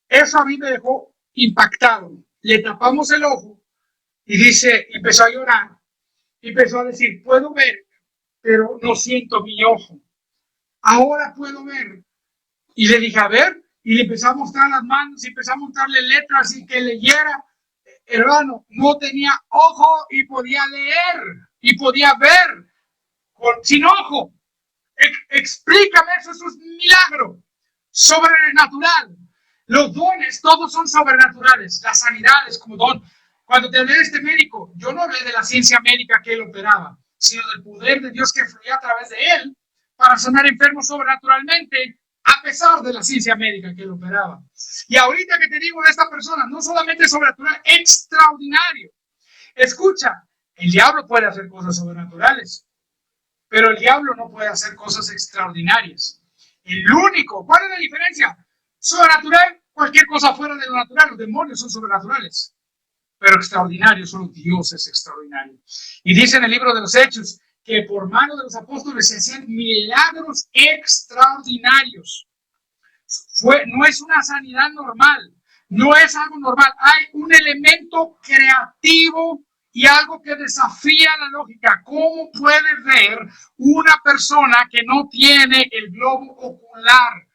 Eso a mí me dejó impactado. Le tapamos el ojo y dice, empezó a llorar. Empezó a decir, puedo ver, pero no siento mi ojo. Ahora puedo ver. Y le dije, a ver, y le empezó a mostrar las manos y empezó a mostrarle letras y que leyera. Hermano, no tenía ojo y podía leer y podía ver sin ojo. Explícame, eso es un milagro sobrenatural. Los dones, todos son sobrenaturales. Las sanidades como don. Cuando te hablé de este médico, yo no hablé de la ciencia médica que él operaba, sino del poder de Dios que fluía a través de él para sanar enfermos sobrenaturalmente, a pesar de la ciencia médica que él operaba. Y ahorita que te digo de esta persona, no solamente sobrenatural, extraordinario. Escucha, el diablo puede hacer cosas sobrenaturales, pero el diablo no puede hacer cosas extraordinarias. El único, ¿cuál es la diferencia? Sobrenatural, cualquier cosa fuera de lo natural, los demonios son sobrenaturales, pero extraordinario, solo Dios es extraordinario. Y dice en el libro de los Hechos que por mano de los apóstoles se hacían milagros extraordinarios. No es una sanidad normal, no es algo normal, hay un elemento creativo y algo que desafía la lógica. ¿Cómo puede ver una persona que no tiene el globo ocular,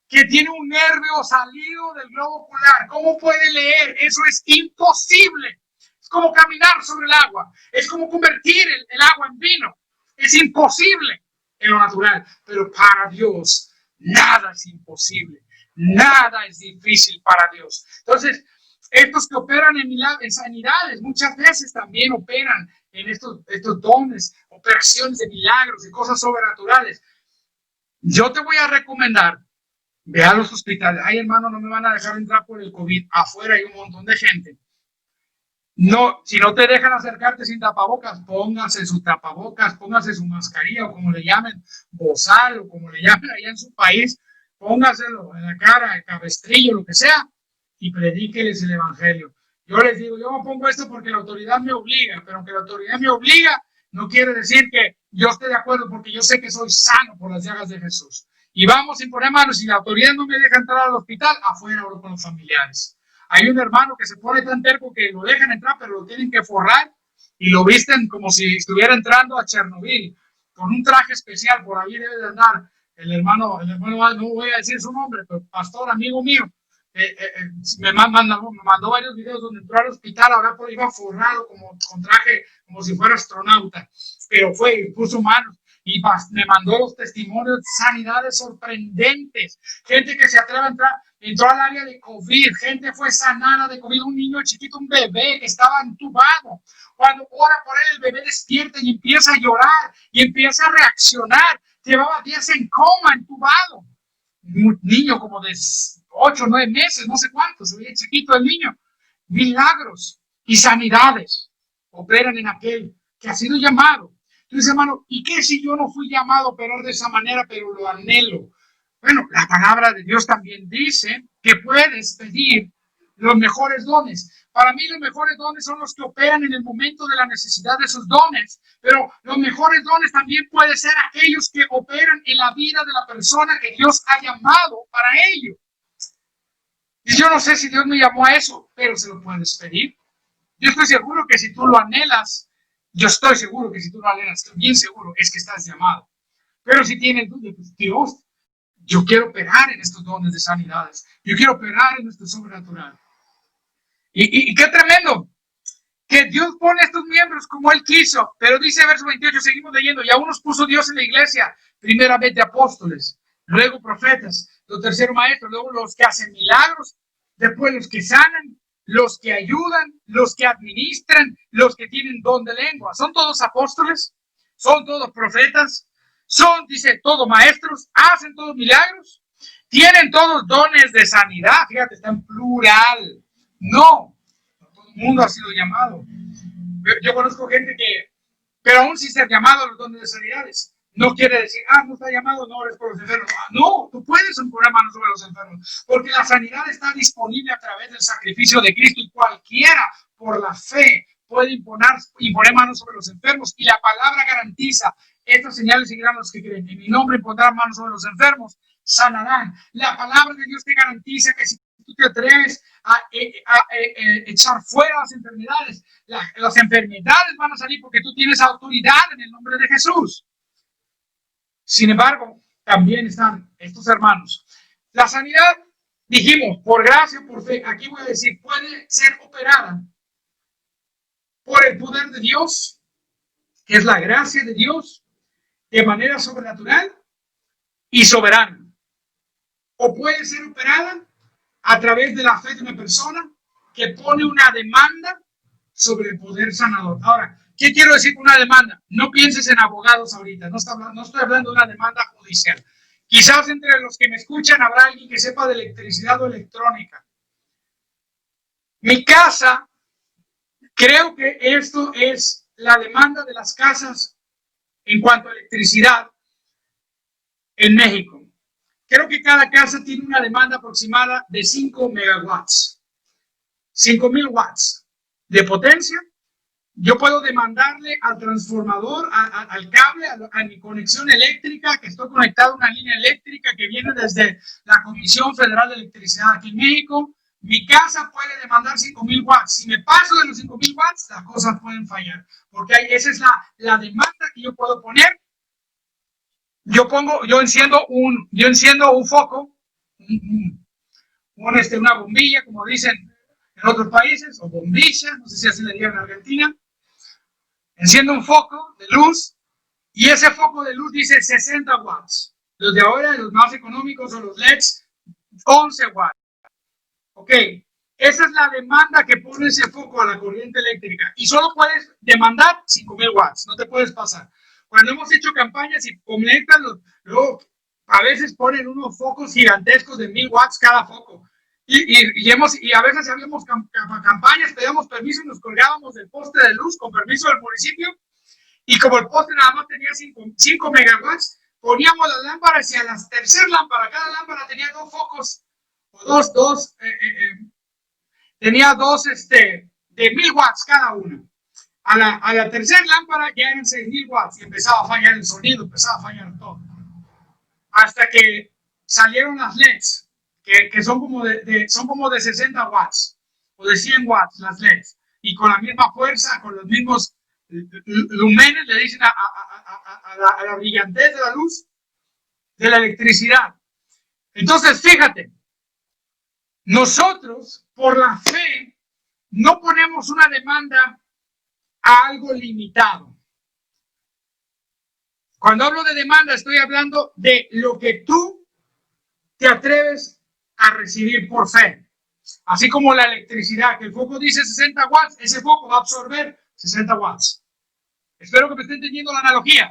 que tiene un nervio salido del globo ocular? ¿Cómo puede leer? Eso es imposible. Es como caminar sobre el agua, es como convertir el agua en vino. Es imposible en lo natural, pero para Dios nada es imposible, nada es difícil para Dios. Entonces, estos que operan en sanidades muchas veces también operan en estos dones, operaciones de milagros y cosas sobrenaturales. Yo te voy a recomendar, ve a los hospitales. Ay, hermano, no me van a dejar entrar por el COVID. Afuera hay un montón de gente. No, si no te dejan acercarte sin tapabocas, póngase su tapabocas, póngase su mascarilla o como le llamen, bozal o como le llamen allá en su país, póngaselo en la cara, el cabestrillo, lo que sea, y predíqueles el evangelio. Yo les digo, yo me pongo esto porque la autoridad me obliga, pero aunque la autoridad me obliga, no quiere decir que yo esté de acuerdo, porque yo sé que soy sano por las llagas de Jesús. Y vamos sin poner manos, si la autoridad no me deja entrar al hospital, afuera oro con los familiares. Hay un hermano que se pone tan terco que lo dejan entrar, pero lo tienen que forrar y lo visten como si estuviera entrando a Chernobyl, con un traje especial. Por ahí debe de andar el hermano, no voy a decir su nombre, pero pastor, amigo mío, me mandó varios videos donde entró al hospital, ahora iba forrado como con traje, como si fuera astronauta, pero fue y puso manos. Y me mandó los testimonios de sanidades sorprendentes, gente que se atreve a entrar, entró al área de COVID, gente fue sanada de COVID, un niño chiquito, un bebé que estaba entubado. Cuando ora por él, el bebé despierta y empieza a llorar y empieza a reaccionar. Llevaba días en coma, entubado. Un niño como de 8 o 9 meses, no sé cuánto, se veía chiquito el niño. Milagros y sanidades operan en aquel que ha sido llamado. Entonces, hermano, ¿y qué si yo no fui llamado a operar de esa manera, pero lo anhelo? Bueno, la palabra de Dios también dice que puedes pedir los mejores dones. Para mí los mejores dones son los que operan en el momento de la necesidad de esos dones, pero los mejores dones también pueden ser aquellos que operan en la vida de la persona que Dios ha llamado para ello. Y yo no sé si Dios me llamó a eso, pero se lo puedes pedir. Yo estoy seguro que si tú lo anhelas, yo estoy seguro que si tú lo anhelas, estoy bien seguro, es que estás llamado. Pero si tiene duda, pues Dios, yo quiero operar en estos dones de sanidades. Yo quiero operar en esto sobrenatural. Y qué tremendo que Dios pone a estos miembros como Él quiso. Pero dice verso 28, seguimos leyendo, y aún nos puso Dios en la iglesia, primeramente apóstoles, luego profetas, los terceros maestros, luego los que hacen milagros, después los que sanan, los que ayudan, los que administran, los que tienen don de lengua. ¿Son todos apóstoles? ¿Son todos profetas? ¿Son, dice, todos maestros? ¿Hacen todos milagros? ¿Tienen todos dones de sanidad? Fíjate, está en plural. No, todo el mundo ha sido llamado. Yo conozco gente que, pero aún sin ser llamado a los dones de sanidades, no quiere decir, no está llamado, no eres por los enfermos. No, tú puedes poner manos sobre los enfermos, porque la sanidad está disponible a través del sacrificio de Cristo y cualquiera por la fe puede imponer manos sobre los enfermos, y la palabra garantiza, estas señales seguirán los que creen. En mi nombre pondrán manos sobre los enfermos, sanarán. La palabra de Dios te garantiza que si tú te atreves a echar fuera las enfermedades, las enfermedades van a salir porque tú tienes autoridad en el nombre de Jesús. Sin embargo, también están estos hermanos. La sanidad, dijimos, por gracia, por fe, aquí voy a decir, puede ser operada por el poder de Dios, que es la gracia de Dios, de manera sobrenatural y soberana. O puede ser operada a través de la fe de una persona que pone una demanda sobre el poder sanador. Ahora, ¿qué quiero decir con una demanda? No pienses en abogados ahorita, no estoy hablando de una demanda judicial. Quizás entre los que me escuchan habrá alguien que sepa de electricidad o electrónica. Mi casa, creo que esto es la demanda de las casas en cuanto a electricidad en México. Creo que cada casa tiene una demanda aproximada de 5 megawatts, 5,000 watts de potencia. Yo puedo demandarle al transformador, al cable, a mi conexión eléctrica, que estoy conectado a una línea eléctrica que viene desde la Comisión Federal de Electricidad aquí en México. Mi casa puede demandar 5,000 watts. Si me paso de los 5,000 watts, las cosas pueden fallar, porque esa es la demanda que yo puedo poner. Yo enciendo un foco, una bombilla, como dicen en otros países, o bombilla, no sé si así le digan en Argentina. Enciendo un foco de luz y ese foco de luz dice 60 watts. Los de ahora, los más económicos, son los LEDs, 11 watts. Ok, esa es la demanda que pone ese foco a la corriente eléctrica, y solo puedes demandar 5,000 watts, no te puedes pasar. Cuando hemos hecho campañas y conectan, luego a veces ponen unos focos gigantescos de 1,000 watts cada foco. Y a veces habíamos campañas, pedíamos permiso y nos colgábamos del poste de luz con permiso del municipio, y como el poste nada más tenía 5 megawatts, poníamos las lámparas, y a la tercera lámpara, cada lámpara tenía dos focos, o tenía dos de 1,000 watts cada una. A la tercera lámpara ya eran 6,000 watts y empezaba a fallar el sonido, empezaba a fallar todo. Hasta que salieron las LEDs, que son como de 60 watts o de 100 watts las LEDs, y con la misma fuerza, con los mismos lumenes, le dicen a la brillantez de la luz de la electricidad. Entonces, fíjate, nosotros por la fe no ponemos una demanda a algo limitado. Cuando hablo de demanda, estoy hablando de lo que tú te atreves a recibir por fe. Así como la electricidad, que el foco dice 60 watts, ese foco va a absorber 60 watts. Espero que me estén entendiendo la analogía.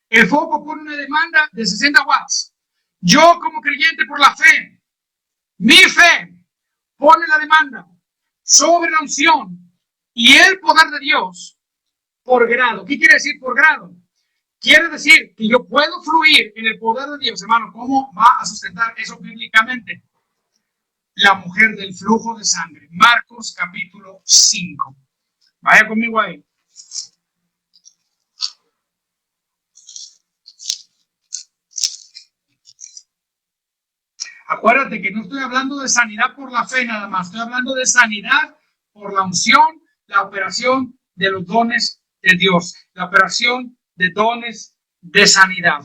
El foco pone una demanda de 60 watts. Yo, como creyente por la fe, mi fe pone la demanda sobre la unción y el poder de Dios por grado. ¿Qué quiere decir por grado? Quiere decir que yo puedo fluir en el poder de Dios, hermano. ¿Cómo va a sustentar eso bíblicamente? La mujer del flujo de sangre. Marcos capítulo 5. Vaya conmigo ahí. Acuérdate que no estoy hablando de sanidad por la fe nada más. Estoy hablando de sanidad por la unción, la operación de los dones de Dios, la operación de dones de sanidad.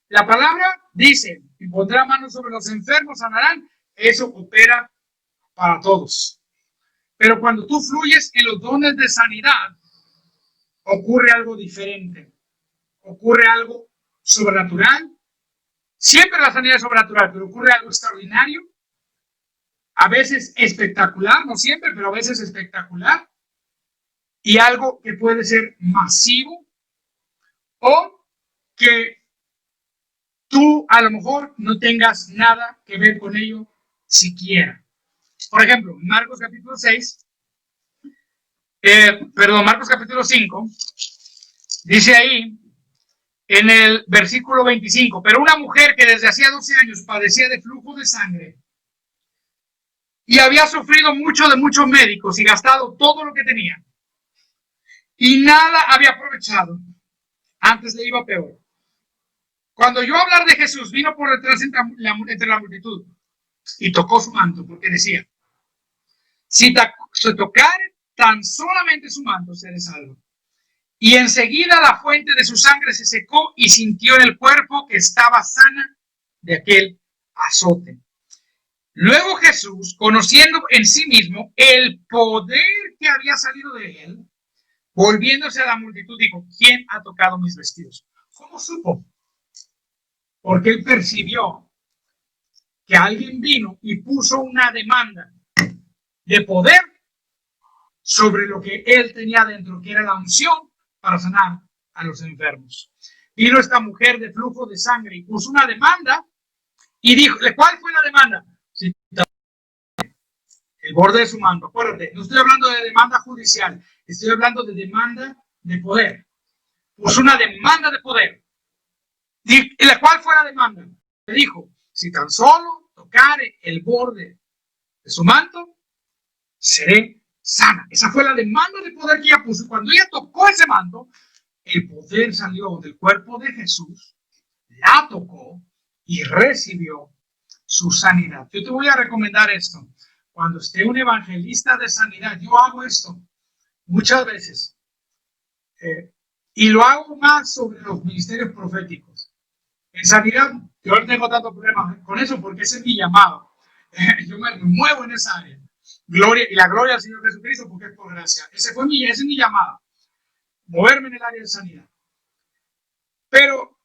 La palabra dice, y pondrá manos sobre los enfermos, sanarán. Eso opera para todos. Pero cuando tú fluyes en los dones de sanidad, ocurre algo diferente. Ocurre algo sobrenatural. Siempre la sanidad es sobrenatural, pero ocurre algo extraordinario. A veces espectacular, no siempre, pero a veces espectacular. Y algo que puede ser masivo o que tú a lo mejor no tengas nada que ver con ello siquiera. Por ejemplo, Marcos capítulo 6, Marcos capítulo 5, dice ahí en el versículo 25, pero una mujer que desde hacía 12 años padecía de flujo de sangre y había sufrido mucho de muchos médicos y gastado todo lo que tenía y nada había aprovechado, antes le iba peor. Cuando oyó hablar de Jesús, vino por detrás entre la multitud y tocó su manto, porque decía, si tocare tan solamente su manto, seré salvo. Y enseguida la fuente de su sangre se secó y sintió en el cuerpo que estaba sana de aquel azote. Luego Jesús, conociendo en sí mismo el poder que había salido de él, volviéndose a la multitud, dijo, ¿quién ha tocado mis vestidos? ¿Cómo supo? Porque él percibió que alguien vino y puso una demanda de poder sobre lo que él tenía dentro, que era la unción para sanar a los enfermos. Vino esta mujer de flujo de sangre y puso una demanda y dijo, ¿cuál fue la demanda? El borde de su manto. Acuérdate, no estoy hablando de demanda judicial, estoy hablando de demanda de poder. Puso una demanda de poder. ¿Y la cuál fue la demanda? Le dijo, si tan solo tocare el borde de su manto, seré sana. Esa fue la demanda de poder que ella puso. Cuando ella tocó ese manto, el poder salió del cuerpo de Jesús, la tocó y recibió su sanidad. Yo te voy a recomendar esto. Cuando esté un evangelista de sanidad, yo hago esto muchas veces. Y lo hago más sobre los ministerios proféticos. En sanidad, yo no tengo tanto problema con eso porque ese es mi llamado. Yo me muevo en esa área. Gloria y la gloria al Señor Jesucristo porque es por gracia. Ese es mi llamado. Moverme en el área de sanidad. Pero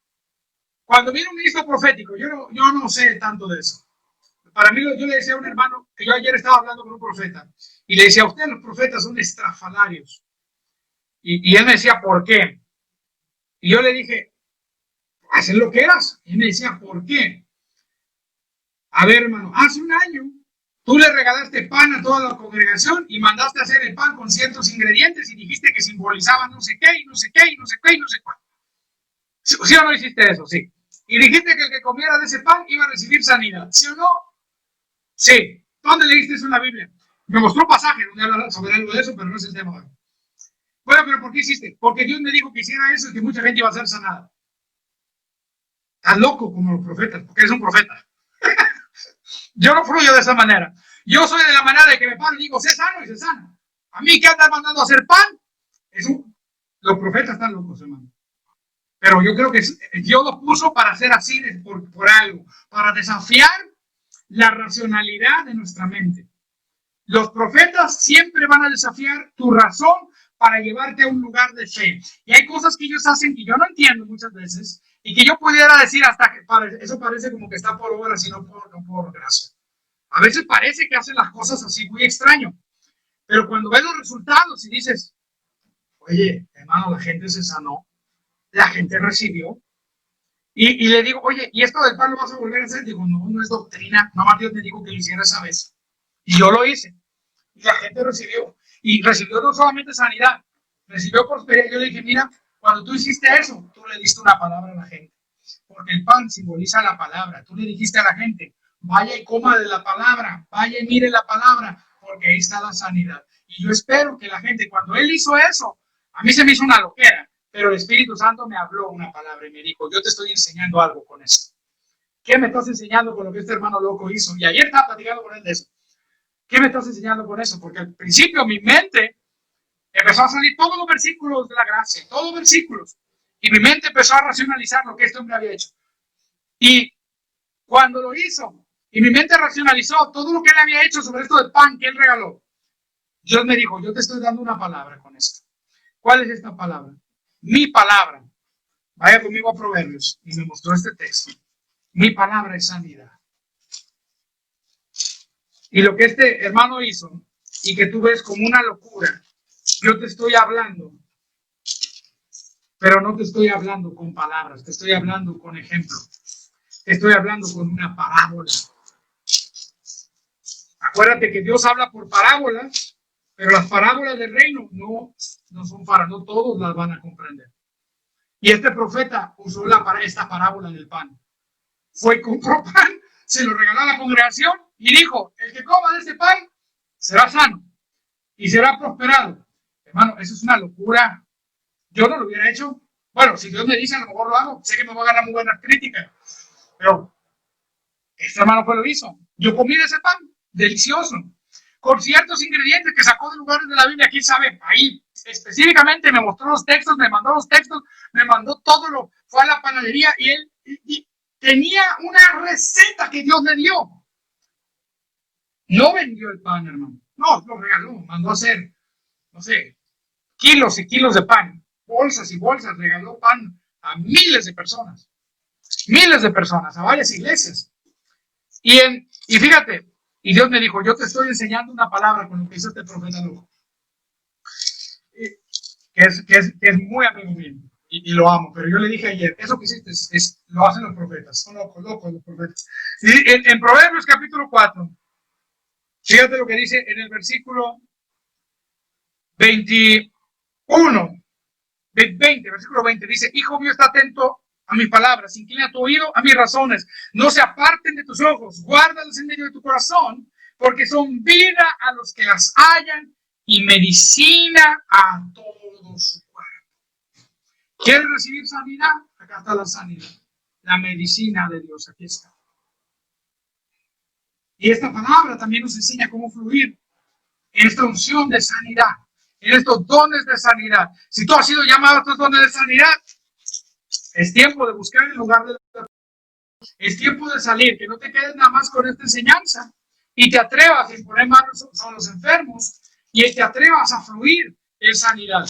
cuando viene un ministro profético, yo no sé tanto de eso. Para mí, yo le decía a un hermano que yo ayer estaba hablando con un profeta y le decía, a usted los profetas son estrafalarios. Y él me decía, ¿por qué? Y yo le dije, hacen lo que eras. Y él me decía, ¿por qué? A ver, hermano, hace un año tú le regalaste pan a toda la congregación y mandaste a hacer el pan con ciertos ingredientes y dijiste que simbolizaban no sé qué, y no sé qué, y no sé qué, y no sé cuál. ¿Sí o no hiciste eso? Sí. Y dijiste que el que comiera de ese pan iba a recibir sanidad. ¿Sí o no? Sí. ¿Dónde leíste eso en la Biblia? Me mostró un pasaje donde habla sobre algo de eso, pero no es el tema. Bueno, pero ¿por qué hiciste? Porque Dios me dijo que hiciera eso y que mucha gente iba a ser sanada. Estás loco como los profetas, porque eres un profeta. Yo no fluyo de esa manera. Yo soy de la manera de que me paro y digo, sé sano y se sana. A mí, ¿qué andas mandando a hacer pan? Los profetas están locos, hermano. Pero yo creo que Dios lo puso para hacer así por algo, para desafiar la racionalidad de nuestra mente. Los profetas siempre van a desafiar tu razón para llevarte a un lugar de fe. Y hay cosas que ellos hacen que yo no entiendo muchas veces y que yo pudiera decir hasta que eso parece como que está por obras y no por gracia. A veces parece que hacen las cosas así muy extraño, pero cuando ves los resultados y dices, oye, hermano, la gente se sanó, la gente recibió, y le digo, oye, ¿y esto del pan lo vas a volver a hacer? Digo, no es doctrina, nomás Dios me dijo que lo hiciera esa vez. Y yo lo hice, y la gente recibió, y recibió no solamente sanidad, recibió prosperidad. Yo le dije, mira, cuando tú hiciste eso, tú le diste una palabra a la gente, porque el pan simboliza la palabra. Tú le dijiste a la gente, vaya y coma de la palabra, vaya y mire la palabra, porque ahí está la sanidad. Y yo espero que la gente, cuando él hizo eso, a mí se me hizo una loquera, pero el Espíritu Santo me habló una palabra y me dijo, yo te estoy enseñando algo con eso. ¿Qué me estás enseñando con lo que este hermano loco hizo? Y ayer estaba platicando con él de eso. ¿Qué me estás enseñando con eso? Porque al principio mi mente empezó a salir todos los versículos de la gracia, todos los versículos. Y mi mente empezó a racionalizar lo que este hombre había hecho. Y cuando lo hizo, y mi mente racionalizó todo lo que él había hecho sobre esto de pan que él regaló, Dios me dijo, yo te estoy dando una palabra con esto. ¿Cuál es esta palabra? Mi palabra. Vaya conmigo a Proverbios. Y me mostró este texto. Mi palabra es sanidad. Y lo que este hermano hizo, y que tú ves como una locura, yo te estoy hablando, pero no te estoy hablando con palabras, te estoy hablando con ejemplo. Te estoy hablando con una parábola. Acuérdate que Dios habla por parábolas, pero las parábolas del reino no son para, no todos las van a comprender. Y este profeta usó esta parábola del pan. Fue y compró pan, se lo regaló a la congregación y dijo, el que coma de este pan será sano y será prosperado. Hermano, eso es una locura. Yo no lo hubiera hecho. Bueno, si Dios me dice, a lo mejor lo hago. Sé que me va a ganar muy buenas críticas. Pero este hermano fue lo hizo. Yo comí de ese pan, delicioso, con ciertos ingredientes que sacó de lugares de la Biblia. ¿Quién sabe? Ahí específicamente me mostró los textos, me mandó los textos, me mandó todo lo. Fue a la panadería y él tenía una receta que Dios le dio. No vendió el pan, hermano. No, lo regaló. Mandó a hacer, no sé, kilos y kilos de pan. Bolsas y bolsas. Regaló pan a miles de personas. Miles de personas, a varias iglesias. Y fíjate, y Dios me dijo, yo te estoy enseñando una palabra con lo que hizo este profeta loco. Que es muy amigo mío. Y lo amo, pero yo le dije ayer, eso que hiciste lo hacen los profetas, son locos los profetas. Y en Proverbios capítulo 4, fíjate lo que dice en el versículo 20, dice, hijo mío, está atento a mis palabras, inclina tu oído a mis razones, no se aparten de tus ojos, guárdalas en medio de tu corazón, porque son vida a los que las hallan y medicina a todo su cuerpo. ¿Quieres recibir sanidad? Acá está la sanidad, la medicina de Dios, aquí está. Y esta palabra también nos enseña cómo fluir en esta unción de sanidad, en estos dones de sanidad. Si tú has sido llamado a estos dones de sanidad, es tiempo de buscar el lugar de la. Es tiempo de salir, que no te quedes nada más con esta enseñanza y te atrevas a imponer manos sobre los enfermos y te atrevas a fluir en sanidad.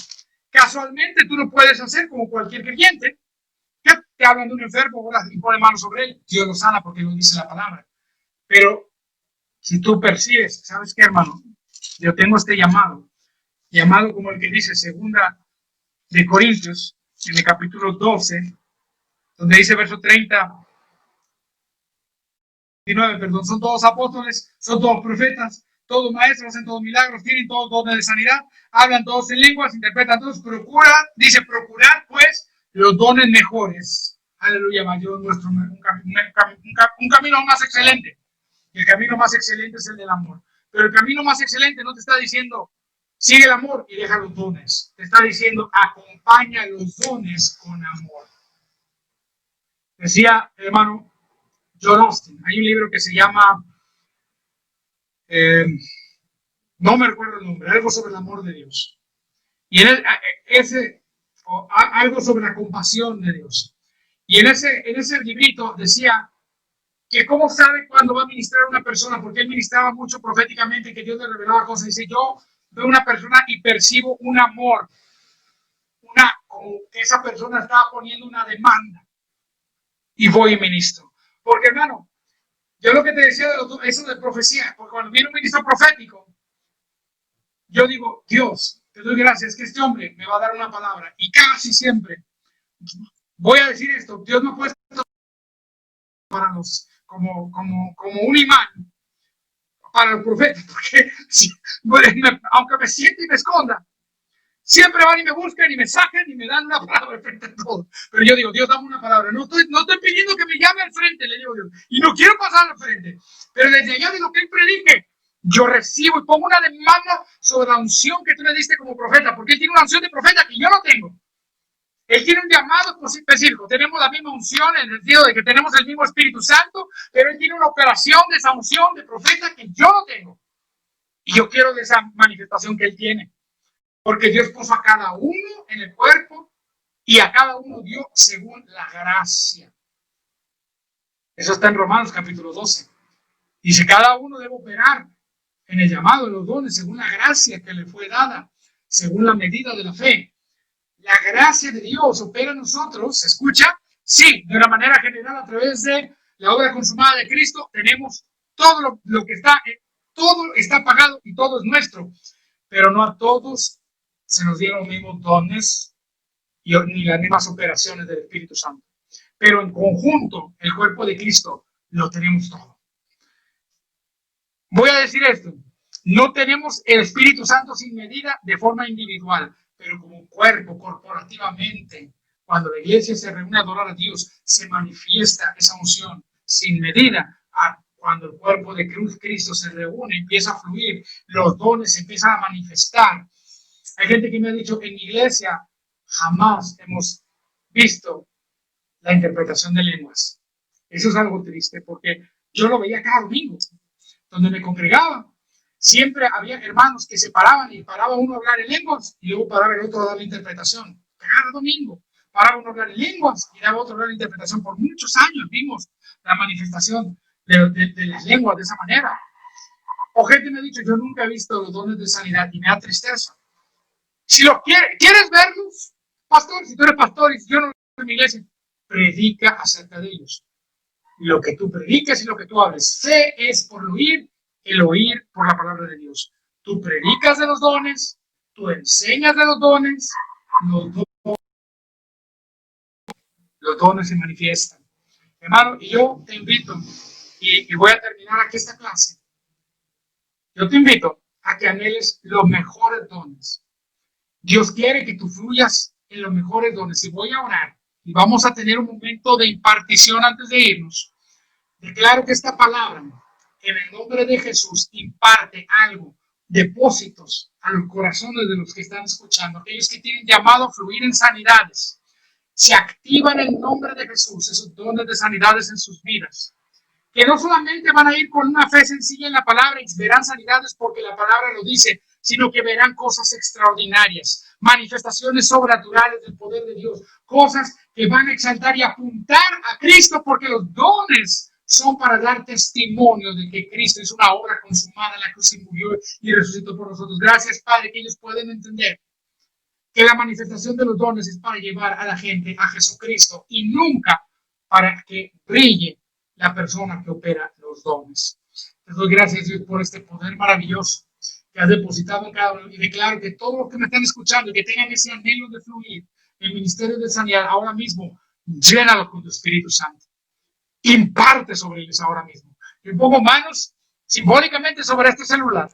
Casualmente tú lo puedes hacer como cualquier creyente. Que te hablan de un enfermo y pone manos sobre él, Dios lo sana porque lo dice la palabra. Pero si tú percibes, ¿sabes qué, hermano? Yo tengo este llamado como el que dice segunda de Corintios, en el capítulo 12, donde dice verso 30, 19, perdón, son todos apóstoles, son todos profetas, todos maestros, hacen todos milagros, tienen todos dones de sanidad, hablan todos en lenguas, interpretan todos, procurar pues los dones mejores. Aleluya, mayor nuestro un camino más excelente. El camino más excelente es el del amor. Pero el camino más excelente no te está diciendo sigue el amor y deja los dones. Te está diciendo acompaña los dones con amor. Decía el hermano John Austin, hay un libro que se llama no me recuerdo el nombre, algo sobre el amor de Dios. Y en algo sobre la compasión de Dios. Y en ese librito decía que cómo sabe cuándo va a ministrar a una persona, porque él ministraba mucho proféticamente, que Dios le revelaba cosas. Dice, yo veo una persona y percibo un amor, como que esa persona está poniendo una demanda, y voy y ministro. Porque, hermano, yo lo que te decía de eso de profecía, porque cuando viene un ministro profético, yo digo, Dios, te doy gracias que este hombre me va a dar una palabra, y casi siempre voy a decir esto, Dios me ha puesto para los como un imán para los profetas, porque aunque me siente y me esconda, siempre van y me buscan y me sacan y me dan una palabra frente a todo. Pero yo digo, Dios, dame una palabra. No estoy pidiendo que me llame al frente, le digo Dios, y no quiero pasar al frente, pero desde allá de lo que él predique, yo recibo y pongo una demanda sobre la unción que tú le diste como profeta, porque él tiene una unción de profeta que yo no tengo. Él tiene un llamado específico. Tenemos la misma unción en el sentido de que tenemos el mismo Espíritu Santo, pero él tiene una operación de esa unción de profeta que yo no tengo. Y yo quiero de esa manifestación que él tiene. Porque Dios puso a cada uno en el cuerpo y a cada uno dio según la gracia. Eso está en Romanos capítulo 12. Dice, cada uno debe operar en el llamado de los dones según la gracia que le fue dada, según la medida de la fe. La gracia de Dios opera en nosotros, ¿escucha? Sí, de una manera general a través de la obra consumada de Cristo tenemos todo lo que está, todo está pagado y todo es nuestro, pero no a todos se nos dieron los mismos dones ni las mismas operaciones del Espíritu Santo. Pero en conjunto, el cuerpo de Cristo lo tenemos todo. Voy a decir esto, no tenemos el Espíritu Santo sin medida de forma individual, pero como cuerpo, corporativamente, cuando la iglesia se reúne a adorar a Dios, se manifiesta esa unción sin medida. Cuando el cuerpo de Cristo se reúne, empieza a fluir, los dones se empiezan a manifestar. Hay gente que me ha dicho, en mi iglesia jamás hemos visto la interpretación de lenguas. Eso es algo triste, porque yo lo veía cada domingo, donde me congregaba. Siempre había hermanos que se paraban y paraba uno a hablar en lenguas y luego paraba el otro a dar la interpretación. Cada domingo paraba uno a hablar en lenguas y daba otro a dar la interpretación. Por muchos años vimos la manifestación de las lenguas de esa manera. O gente me ha dicho, yo nunca he visto los dones de sanidad y me da tristeza. Si lo quieres verlos, pastor, si tú eres pastor y si yo no en mi iglesia, predica acerca de ellos. Lo que tú prediques y lo que tú hables. Fe es por el oír por la palabra de Dios. Tú predicas de los dones, tú enseñas de los dones, los dones se manifiestan. Hermano, y yo te invito, y voy a terminar aquí esta clase, yo te invito a que anheles los mejores dones. Dios quiere que tú fluyas en los mejores dones. Y voy a orar, y vamos a tener un momento de impartición antes de irnos. Declaro que esta palabra, en el nombre de Jesús, imparte algo, depósitos a los corazones de los que están escuchando, aquellos que tienen llamado a fluir en sanidades. Se activan en el nombre de Jesús esos dones de sanidades en sus vidas, que no solamente van a ir con una fe sencilla en la palabra y verán sanidades porque la palabra lo dice, sino que verán cosas extraordinarias, manifestaciones sobrenaturales del poder de Dios, cosas que van a exaltar y apuntar a Cristo, porque los dones son para dar testimonio de que Cristo es una obra consumada en la cruz y murió y resucitó por nosotros. Gracias, Padre, que ellos pueden entender que la manifestación de los dones es para llevar a la gente a Jesucristo y nunca para que brille la persona que opera los dones. Te doy gracias, Dios, por este poder maravilloso que has depositado en cada uno, y declaro que todos los que me están escuchando y que tengan ese anhelo de fluir en el ministerio de sanidad ahora mismo, llénalo con tu Espíritu Santo. Imparte sobre ellos ahora mismo. Yo pongo manos simbólicamente sobre este celular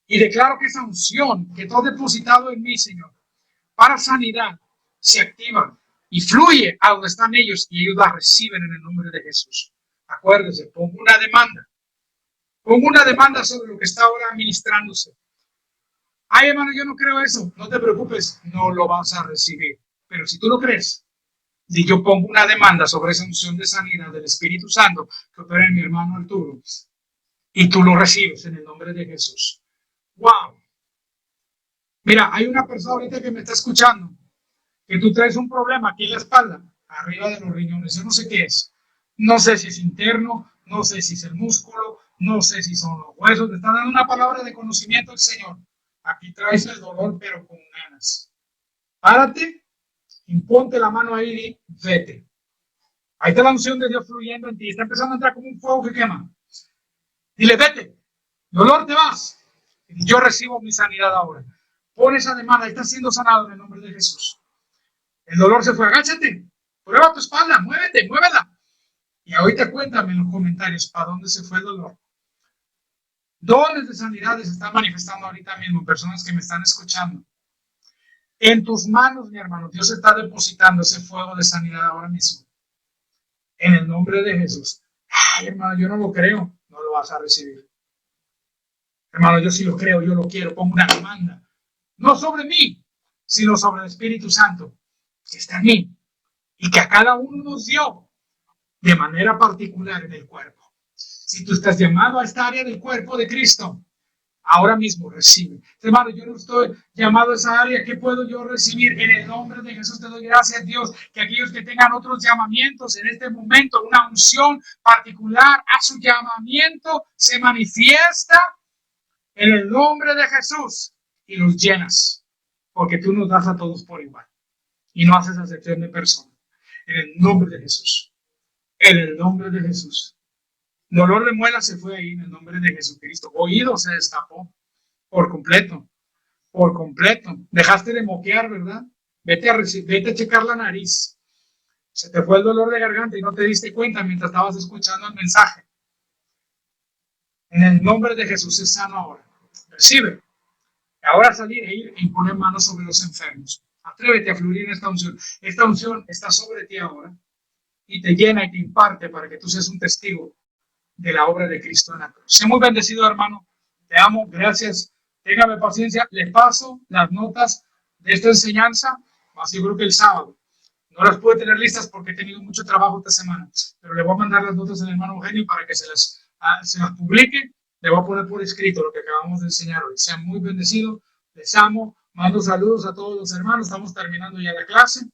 y declaro que esa unción que tú has depositado en mí, Señor, para sanidad, se activa y fluye a donde están ellos y ellos la reciben en el nombre de Jesús. Acuérdese, pongo una demanda. Pongo una demanda sobre lo que está ahora administrándose. Ay, hermano, yo no creo eso. No te preocupes, no lo vas a recibir. Pero si tú lo crees, y yo pongo una demanda sobre esa unción de sanidad del Espíritu Santo que opera en mi hermano Arturo, y tú lo recibes en el nombre de Jesús. ¡Wow! Mira, hay una persona ahorita que me está escuchando, que tú traes un problema aquí en la espalda, arriba de los riñones. Yo no sé qué es. No sé si es interno, no sé si es el músculo, no sé si son los huesos. Te está dando una palabra de conocimiento el Señor. Aquí traes el dolor, pero con ganas. Párate, imponte la mano ahí y vete. Ahí está la unción de Dios fluyendo en ti. Está empezando a entrar como un fuego que quema. Dile, vete. Dolor, te vas. Yo recibo mi sanidad ahora. Pon esa demanda. Estás siendo sanado en el nombre de Jesús. El dolor se fue. Agáchate. Prueba tu espalda. Muévete, muévela. Y ahorita cuéntame en los comentarios para dónde se fue el dolor. Dones de sanidad se están manifestando ahorita mismo, personas que me están escuchando. En tus manos, mi hermano, Dios está depositando ese fuego de sanidad ahora mismo. En el nombre de Jesús. Ay, hermano, yo no lo creo. No lo vas a recibir. Hermano, yo sí lo creo, yo lo quiero. Pongo una demanda. No sobre mí, sino sobre el Espíritu Santo, que está en mí. Y que a cada uno nos dio de manera particular en el cuerpo. Si tú estás llamado a esta área del cuerpo de Cristo, Ahora mismo recibe. Hermano, yo no estoy llamado a esa área. ¿Qué puedo yo recibir? En el nombre de Jesús te doy gracias, Dios, que aquellos que tengan otros llamamientos en este momento, una unción particular a su llamamiento, se manifiesta en el nombre de Jesús y los llenas, porque tú nos das a todos por igual y no haces acepción de persona. En el nombre de Jesús. En el nombre de Jesús. Dolor de muela se fue ahí en el nombre de Jesucristo. Oído se destapó por completo. Por completo. Dejaste de moquear, ¿verdad? Vete a checar la nariz. Se te fue el dolor de garganta y no te diste cuenta mientras estabas escuchando el mensaje. En el nombre de Jesús es sano ahora. Recibe. Ahora salir e ir e imponer manos sobre los enfermos. Atrévete a fluir en esta unción. Esta unción está sobre ti ahora y te llena y te imparte para que tú seas un testigo de la obra de Cristo en la cruz. Sé muy bendecido, hermano. Te amo. Gracias. Téngame paciencia. Les paso las notas de esta enseñanza. Más yo creo que el sábado. No las puedo tener listas porque he tenido mucho trabajo esta semana. Pero le voy a mandar las notas al hermano Eugenio para que se las publique. Le voy a poner por escrito lo que acabamos de enseñar hoy. Sean muy bendecidos. Les amo. Mando saludos a todos los hermanos. Estamos terminando ya la clase.